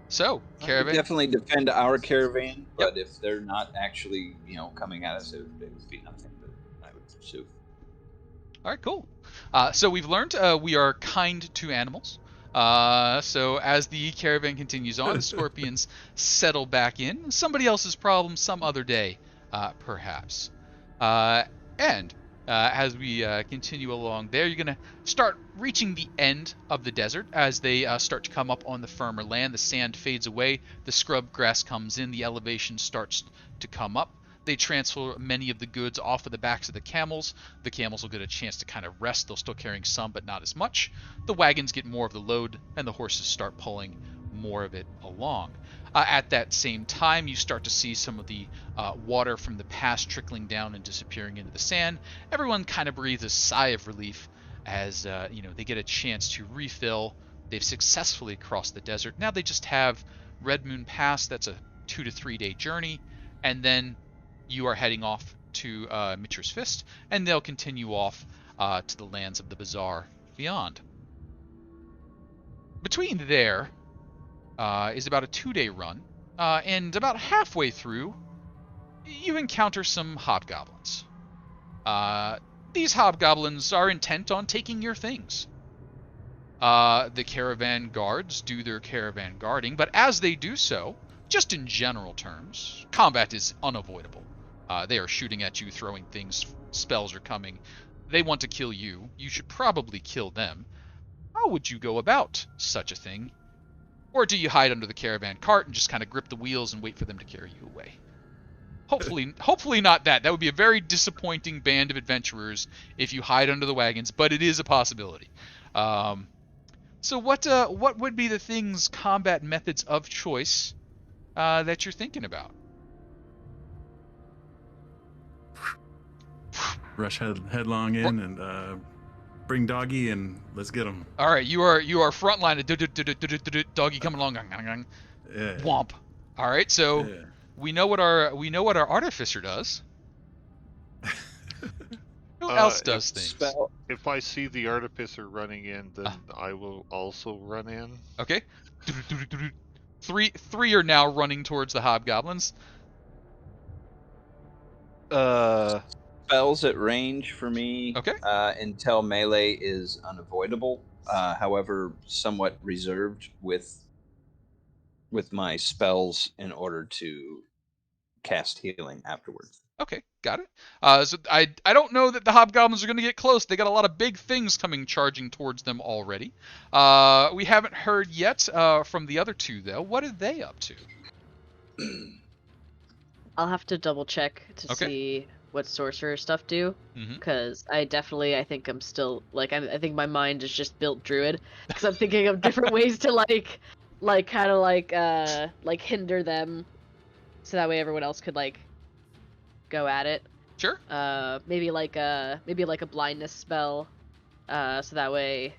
Speaker 1: So,
Speaker 6: We
Speaker 1: caravan.
Speaker 6: definitely defend our caravan, but if they're not actually, coming at us, it would be nothing that I would pursue.
Speaker 1: All right, cool. So we've learned we are kind to animals. So as the caravan continues on, the scorpions settle back in. Somebody else's problem some other day, perhaps. And as we continue along there, you're going to start reaching the end of the desert as they start to come up on the firmer land. The sand fades away, the scrub grass comes in, the elevation starts to come up. They transfer many of the goods off of the backs of the camels. The camels will get a chance to kind of rest. They're still carrying some, but not as much. The wagons get more of the load, and the horses start pulling more of it along. At that same time, you start to see some of the water from the pass trickling down and disappearing into the sand. Everyone kind of breathes a sigh of relief as they get a chance to refill. They've successfully crossed the desert. Now they just have Red Moon Pass. That's a 2 to 3 day journey, and then you are heading off to Mitra's Fist, and they'll continue off to the lands of the Bazaar beyond. Between there is about a 2-day run, and about halfway through, you encounter some hobgoblins. These hobgoblins are intent on taking your things. The caravan guards do their caravan guarding, but as they do so, just in general terms, combat is unavoidable. They are shooting at you, throwing things, spells are coming. They want to kill you. You should probably kill them. How would you go about such a thing? Or do you hide under the caravan cart and just kind of grip the wheels and wait for them to carry you away? Hopefully not that. That would be a very disappointing band of adventurers if you hide under the wagons, but it is a possibility. So what would be the things, combat methods of choice that you're thinking about?
Speaker 5: Rush headlong in and bring doggy and let's get him.
Speaker 1: All right, you are frontline. Doggy coming along.
Speaker 5: Yeah.
Speaker 1: Womp. All right, so
Speaker 5: Yeah.
Speaker 1: we know what our artificer does. Who else does things?
Speaker 6: Spell.
Speaker 4: If I see the artificer running in, then I will also run in.
Speaker 1: Okay. Three are now running towards the hobgoblins.
Speaker 6: Spells at range for me.
Speaker 1: Okay.
Speaker 6: Until melee is unavoidable. however, somewhat reserved with my spells in order to cast healing afterwards.
Speaker 1: Okay, got it. So I don't know that the hobgoblins are going to get close. They got a lot of big things coming charging towards them already. We haven't heard yet from the other two though. What are they up to?
Speaker 3: I'll have to double check to
Speaker 1: Okay.
Speaker 3: see what sorcerer stuff do,
Speaker 1: Mhm.
Speaker 3: because I think I'm still like I think my mind is just built druid, because I'm thinking of different ways to kind of like hinder them, so that way everyone else could like go at it.
Speaker 1: Sure.
Speaker 3: Maybe like a blindness spell, so that way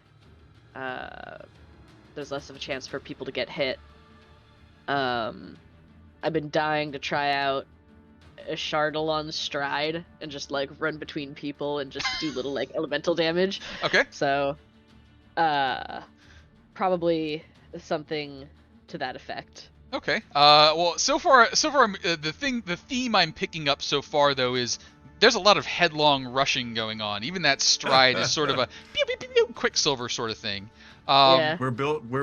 Speaker 3: there's less of a chance for people to get hit. I've been dying to try out a Shardle on stride and just like run between people and just do little like elemental damage.
Speaker 1: Okay.
Speaker 3: So, probably something to that effect.
Speaker 1: Okay. Well, so far, the theme I'm picking up so far though is there's a lot of headlong rushing going on. Even that stride is sort of a pew, pew, pew, pew, Quicksilver sort of thing.
Speaker 3: Yeah.
Speaker 5: We're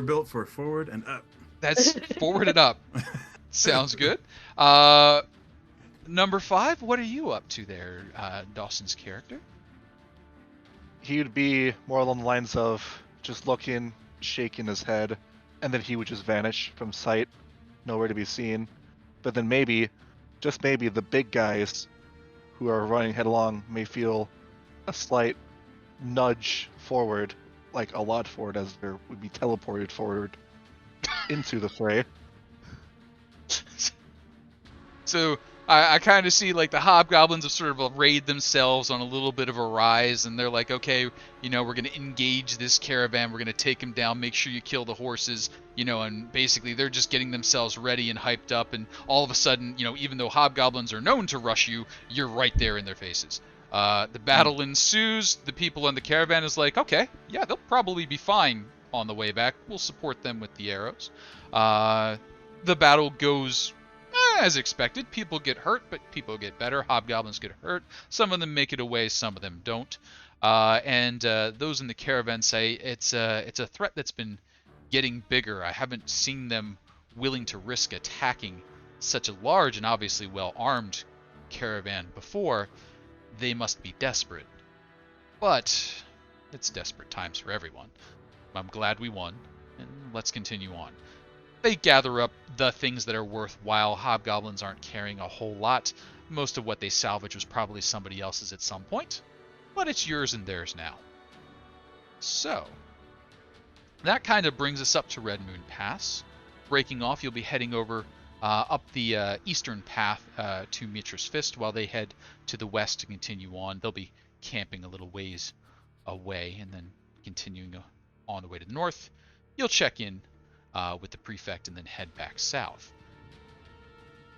Speaker 5: built for forward and up.
Speaker 1: That's forward and up. Sounds good. Number 5, what are you up to there, Dawson's character?
Speaker 2: He would be more along the lines of just looking, shaking his head, and then he would just vanish from sight, nowhere to be seen. But then maybe, just maybe, the big guys who are running headlong may feel a slight nudge forward, like a lot forward, as there would be teleported forward into the fray.
Speaker 1: So I kind of see like the hobgoblins have sort of arrayed themselves on a little bit of a rise, and they're like, okay, you know, we're going to engage this caravan, we're going to take them down, make sure you kill the horses, you know, and basically they're just getting themselves ready and hyped up, and all of a sudden, you know, even though hobgoblins are known to rush you, you're right there in their faces. The battle ensues, the people on the caravan is like, okay, yeah, they'll probably be fine on the way back, we'll support them with the arrows. The battle goes as expected. People get hurt, but people get better. Hobgoblins get hurt. Some of them make it away, some of them don't. And those in the caravan say it's a threat that's been getting bigger. I haven't seen them willing to risk attacking such a large and obviously well-armed caravan before. They must be desperate. But it's desperate times for everyone. I'm glad we won, and let's continue on. They gather up the things that are worthwhile. Hobgoblins aren't carrying a whole lot. Most of what they salvage was probably somebody else's at some point, but it's yours and theirs now. So, that kind of brings us up to Red Moon Pass. Breaking off, you'll be heading over up the eastern path to Mitra's Fist while they head to the west to continue on. They'll be camping a little ways away and then continuing on the way to the north. You'll check in with the prefect and then head back south.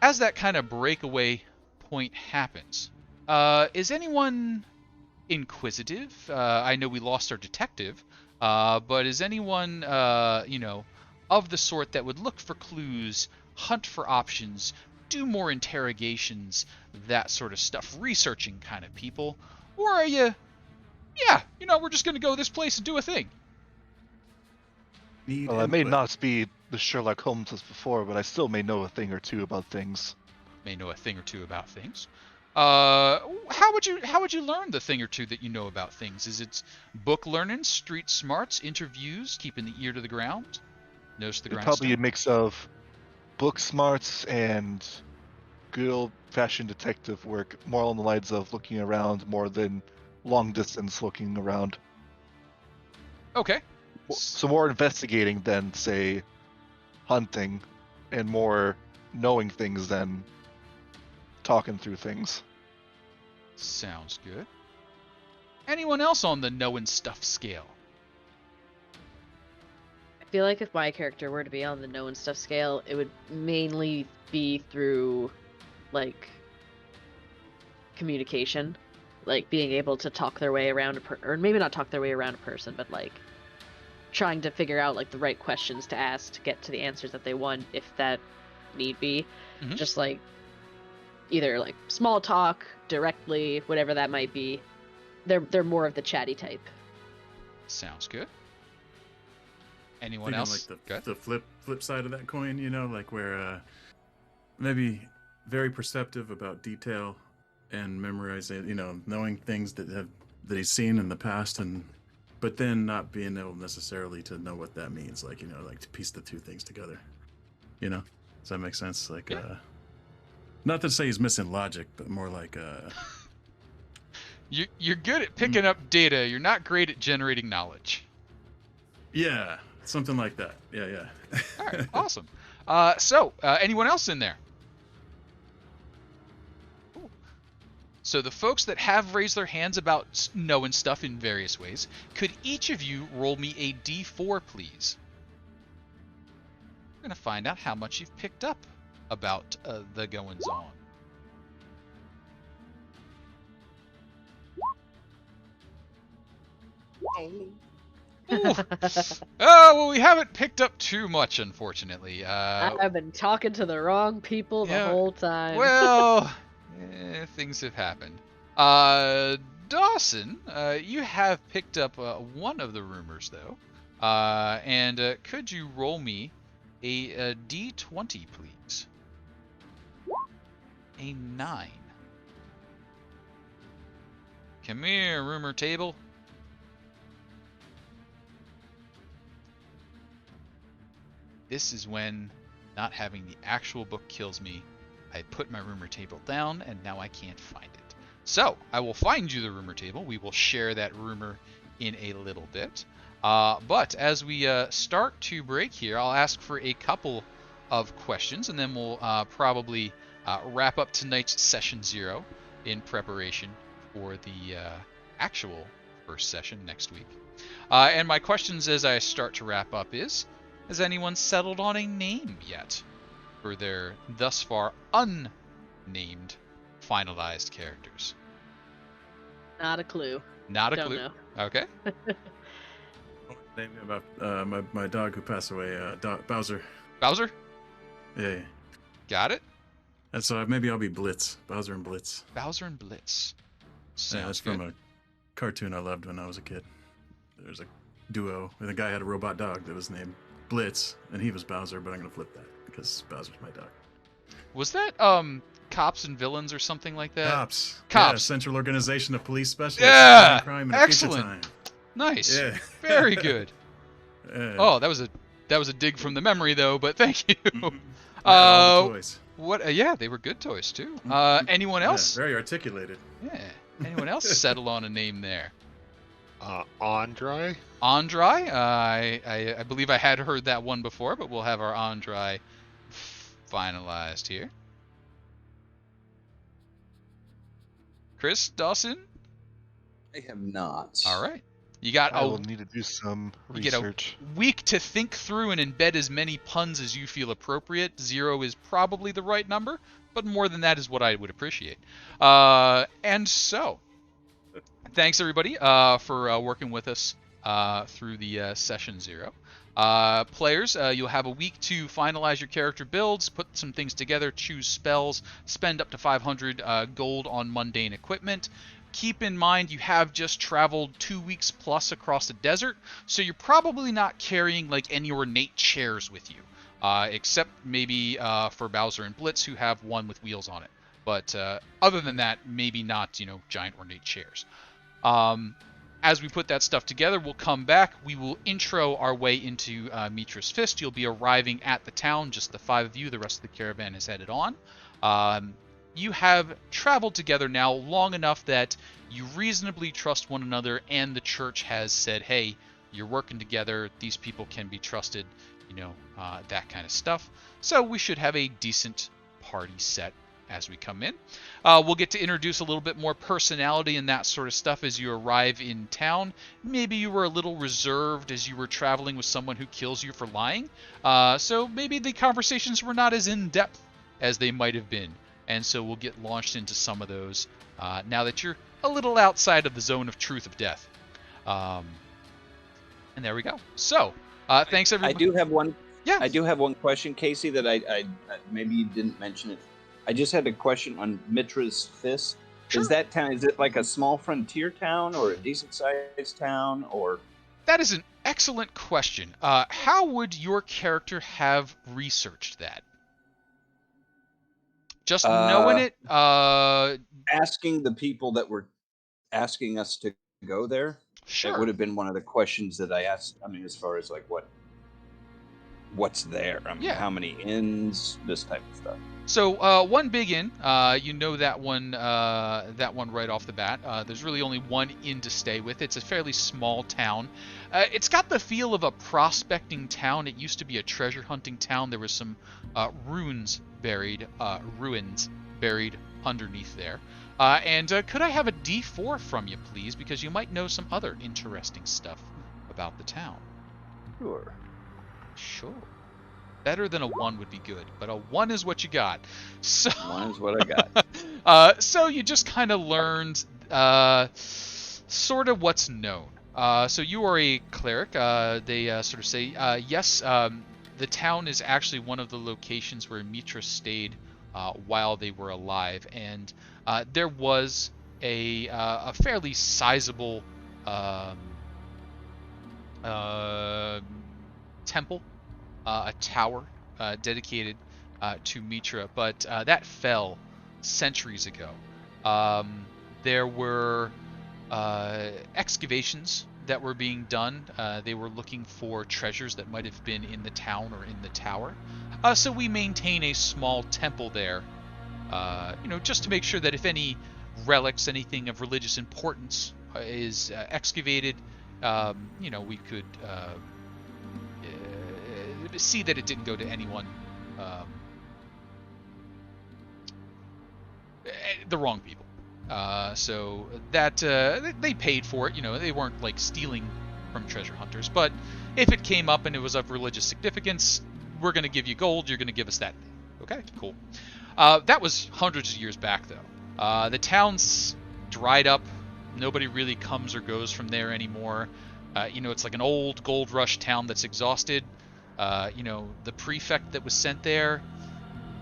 Speaker 1: As that kind of breakaway point happens, is anyone inquisitive? I know we lost our detective, but is anyone, you know, of the sort that would look for clues, hunt for options, do more interrogations, that sort of stuff, researching kind of people? Or are you, yeah, you know, we're just going to go this place and do a thing?
Speaker 2: Well, I may not be the Sherlock Holmes as before, but I still may know a thing or two about things.
Speaker 1: May know a thing or two about things. How would you learn the thing or two that you know about things? Is it book learning, street smarts, interviews, keeping the ear to the ground, nose to the grindstone?
Speaker 2: Probably a mix of book smarts and good old-fashioned detective work, more along the lines of looking around more than long distance looking around.
Speaker 1: Okay.
Speaker 2: So more investigating than, say, hunting, and more knowing things than talking through things.
Speaker 1: Sounds good. Anyone else on the knowing stuff scale?
Speaker 3: I feel like if my character were to be on the know and stuff scale, it would mainly be through, like, communication. Like, being able to talk their way around or maybe not talk their way around a person, but, like, trying to figure out, like, the right questions to ask to get to the answers that they want, if that need be.
Speaker 1: Mhm.
Speaker 3: Just, like, either, like, small talk, directly, whatever that might be. They're more of the chatty type.
Speaker 1: Sounds good. Anyone
Speaker 5: Thinking
Speaker 1: else?
Speaker 5: like the flip side of that coin, you know, like where maybe very perceptive about detail and memorizing, you know, knowing things that he's seen in the past, but then not being able necessarily to know what that means, like, you know, like to piece the two things together, you know. Does that make sense? Like, not to say he's missing logic, but more like
Speaker 1: You're good at picking up data. You're not great at generating knowledge.
Speaker 5: yeah, something like that. Yeah.
Speaker 1: All right, awesome. So, anyone else in there? Cool. So the folks that have raised their hands about knowing stuff in various ways, could each of you roll me a d4, please? We're going to find out how much you've picked up about the goings-on. Well, we haven't picked up too much, unfortunately.
Speaker 3: I've been talking to the wrong people the whole time.
Speaker 1: Well, things have happened. Dawson, you have picked up one of the rumors, though. And could you roll me a d20, please? A 9. Come here, rumor table. This is when not having the actual book kills me. I put my rumor table down, and now I can't find it. So, I will find you the rumor table. We will share that rumor in a little bit. But as we start to break here, I'll ask for a couple of questions, and then we'll probably wrap up tonight's session 0 in preparation for the actual first session next week. And my questions as I start to wrap up is, has anyone settled on a name yet for their thus far unnamed finalized characters?
Speaker 3: Not a clue.
Speaker 1: Not a
Speaker 3: Don't
Speaker 1: clue.
Speaker 3: know.
Speaker 1: Okay.
Speaker 5: Name about my dog who passed away, Bowser.
Speaker 1: Bowser?
Speaker 5: Yeah.
Speaker 1: Got it.
Speaker 5: And so maybe I'll be Blitz. Bowser and Blitz.
Speaker 1: Bowser and Blitz.
Speaker 5: Yeah, that's
Speaker 1: Sounds good.
Speaker 5: from a cartoon I loved when I was a kid. There was a duo, and the guy had a robot dog that was named Blitz, and he was Bowser, but I'm gonna flip that because Bowser's my dog.
Speaker 1: Was that Cops and Villains or something like that?
Speaker 5: Cops.
Speaker 1: Cops.
Speaker 5: Yeah, Central Organization of Police Specialists.
Speaker 1: Yeah!
Speaker 5: Crime and
Speaker 1: Excellent.
Speaker 5: Time.
Speaker 1: Nice.
Speaker 5: Yeah.
Speaker 1: Very good.
Speaker 5: Yeah.
Speaker 1: Oh, that was a dig from the memory though, but thank you.
Speaker 5: All the toys.
Speaker 1: What? Yeah, they were good toys too. Anyone
Speaker 5: Yeah,
Speaker 1: else?
Speaker 5: very articulated.
Speaker 1: Yeah. Anyone else settle on a name there?
Speaker 4: Andrei?
Speaker 1: Andrei? I believe I had heard that one before, but we'll have our Andrei finalized here. Chris Dawson?
Speaker 6: I have not.
Speaker 1: All right. You got
Speaker 2: I will need to do some
Speaker 1: You get a
Speaker 2: research.
Speaker 1: week to think through and embed as many puns as you feel appropriate. 0 is probably the right number, but more than that is what I would appreciate. And so, thanks everybody for working with us through the session 0. Players, you'll have a week to finalize your character builds, put some things together, choose spells, spend up to 500 gold on mundane equipment. Keep in mind you have just traveled 2 weeks plus across the desert, so you're probably not carrying like any ornate chairs with you, except maybe for Bowser and Blitz, who have one with wheels on it. But other than that, maybe not, giant ornate chairs. As we put that stuff together, we'll come back. We will intro our way into Mitra's Fist. You'll be arriving at the town, just the 5 of you. The rest of the caravan is headed on. You have traveled together now long enough that you reasonably trust one another, and the church has said, hey, you're working together, these people can be trusted, that kind of stuff. So we should have a decent party set as we come in. We'll get to introduce a little bit more personality and that sort of stuff as you arrive in town. Maybe you were a little reserved as you were traveling with someone who kills you for lying. So maybe the conversations were not as in-depth as they might have been. And so we'll get launched into some of those now that you're a little outside of the zone of truth of death. And there we go. So, thanks everyone.
Speaker 6: I do have one.
Speaker 1: Yeah.
Speaker 6: I do have one question, Casey, that I maybe you didn't mention it. I just had a question on Mitra's Fist.
Speaker 1: Sure.
Speaker 6: Is that town? Is it like a small frontier town or a decent sized town or?
Speaker 1: That is an excellent question. How would your character have researched that? Just knowing it?
Speaker 6: Asking the people that were asking us to go there.
Speaker 1: Sure.
Speaker 6: That would have been one of the questions that I asked. I mean, as far as like what's there? I mean,
Speaker 1: Yeah.
Speaker 6: how many inns? This type of stuff.
Speaker 1: So one big inn, you know that one right off the bat. There's really only one inn to stay with. It's a fairly small town. It's got the feel of a prospecting town. It used to be a treasure hunting town. There was some ruins buried underneath there. And could I have a D4 from you, please? Because you might know some other interesting stuff about the town.
Speaker 6: Sure.
Speaker 1: Sure. Better than a 1 would be good, but a 1 is what you got. So
Speaker 6: 1 is what I got.
Speaker 1: So you just kind of learned sort of what's known. So you are a cleric. They sort of say, yes, the town is actually one of the locations where Mitra stayed while they were alive, and there was a fairly sizable temple. A tower dedicated to Mitra, but that fell centuries ago. There were excavations that were being done. They were looking for treasures that might have been in the town or in the tower. So we maintain a small temple there, just to make sure that if any relics, anything of religious importance is excavated, we could see that it didn't go to anyone, the wrong people. So that they paid for it. They weren't like stealing from treasure hunters. But if it came up and it was of religious significance, we're going to give you gold. You're going to give us that. Okay, cool. That was hundreds of years back, though. The town's dried up. Nobody really comes or goes from there anymore. It's like an old gold rush town that's exhausted. The prefect that was sent there,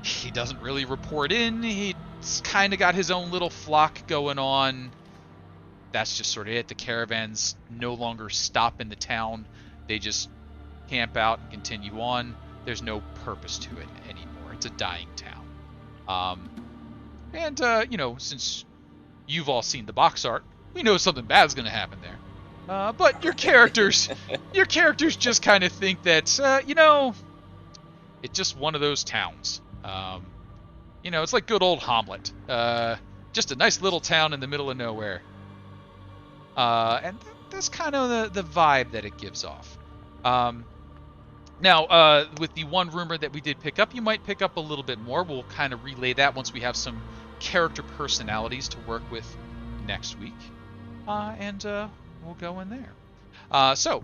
Speaker 1: he doesn't really report in. He's kind of got his own little flock going on. That's just sort of it. The caravans no longer stop in the town. They just camp out and continue on. There's no purpose to it anymore. It's a dying town. Since you've all seen the box art, we know something bad's going to happen there. But your characters just kind of think that, it's just one of those towns. It's like good old Hamlet. Just a nice little town in the middle of nowhere. And that's kind of the vibe that it gives off. Now, with the one rumor that we did pick up, you might pick up a little bit more. We'll kind of relay that once we have some character personalities to work with next week. We'll go in there. So,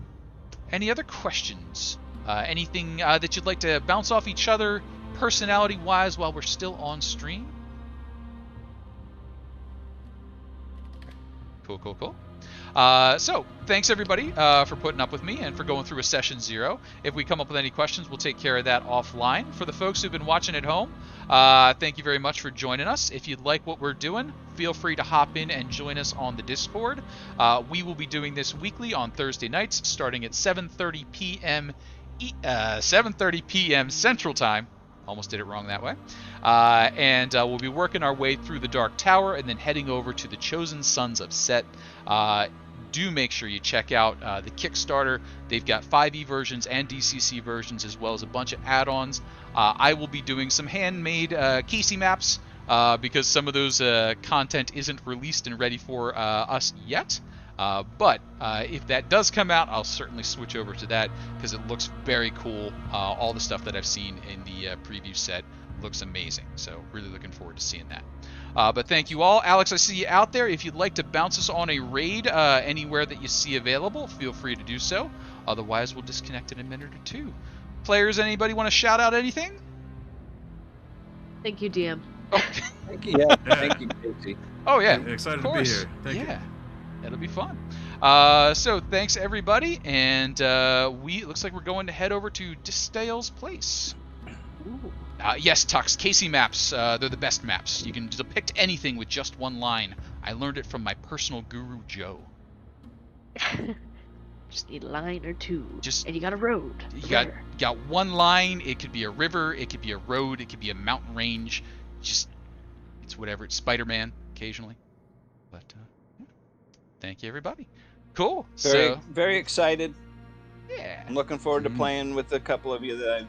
Speaker 1: any other questions? Anything that you'd like to bounce off each other personality-wise while we're still on stream? Cool. So, thanks everybody for putting up with me and for going through a session 0. If we come up with any questions, we'll take care of that offline. For the folks who've been watching at home, thank you very much for joining us. If you'd like what we're doing, feel free to hop in and join us on the Discord. We will be doing this weekly on Thursday nights, starting at 7:30 p.m. 7:30 p.m. Central Time. Almost did it wrong that way. And we'll be working our way through the Dark Tower and then heading over to the Chosen Sons of Set. Do make sure you check out the Kickstarter. They've got 5e versions and DCC versions, as well as a bunch of add-ons. I will be doing some handmade Casey maps because some of those content isn't released and ready for us yet. But if that does come out, I'll certainly switch over to that because it looks very cool. All the stuff that I've seen in the preview set looks amazing. So really looking forward to seeing that. But thank you all. Alex, I see you out there. If you'd like to bounce us on a raid anywhere that you see available, feel free to do so. Otherwise, we'll disconnect in a minute or two. Players, anybody want to shout out anything?
Speaker 3: Thank you, DM.
Speaker 1: Oh,
Speaker 6: Thank you. Yeah. Thank you, Casey.
Speaker 1: oh yeah.
Speaker 5: Excited
Speaker 1: of
Speaker 5: to be
Speaker 1: course.
Speaker 5: here. Thank you.
Speaker 1: Yeah. It'll be fun. So thanks everybody, and looks like we're going to head over to Disdale's place. Yes, Tux, Casey maps. They're the best maps. You can depict anything with just one line. I learned it from my personal guru, Joe.
Speaker 3: Just need a line or two.
Speaker 1: Just-
Speaker 3: and you got a road.
Speaker 1: You
Speaker 3: a
Speaker 1: got
Speaker 3: river.
Speaker 1: you got one line. It could be a river. It could be a road. It could be a mountain range. Just it's whatever. It's Spider-Man occasionally. But thank you, everybody. Cool.
Speaker 6: Very
Speaker 1: So
Speaker 6: very excited.
Speaker 1: yeah.
Speaker 6: I'm looking forward to playing with a couple of you that I've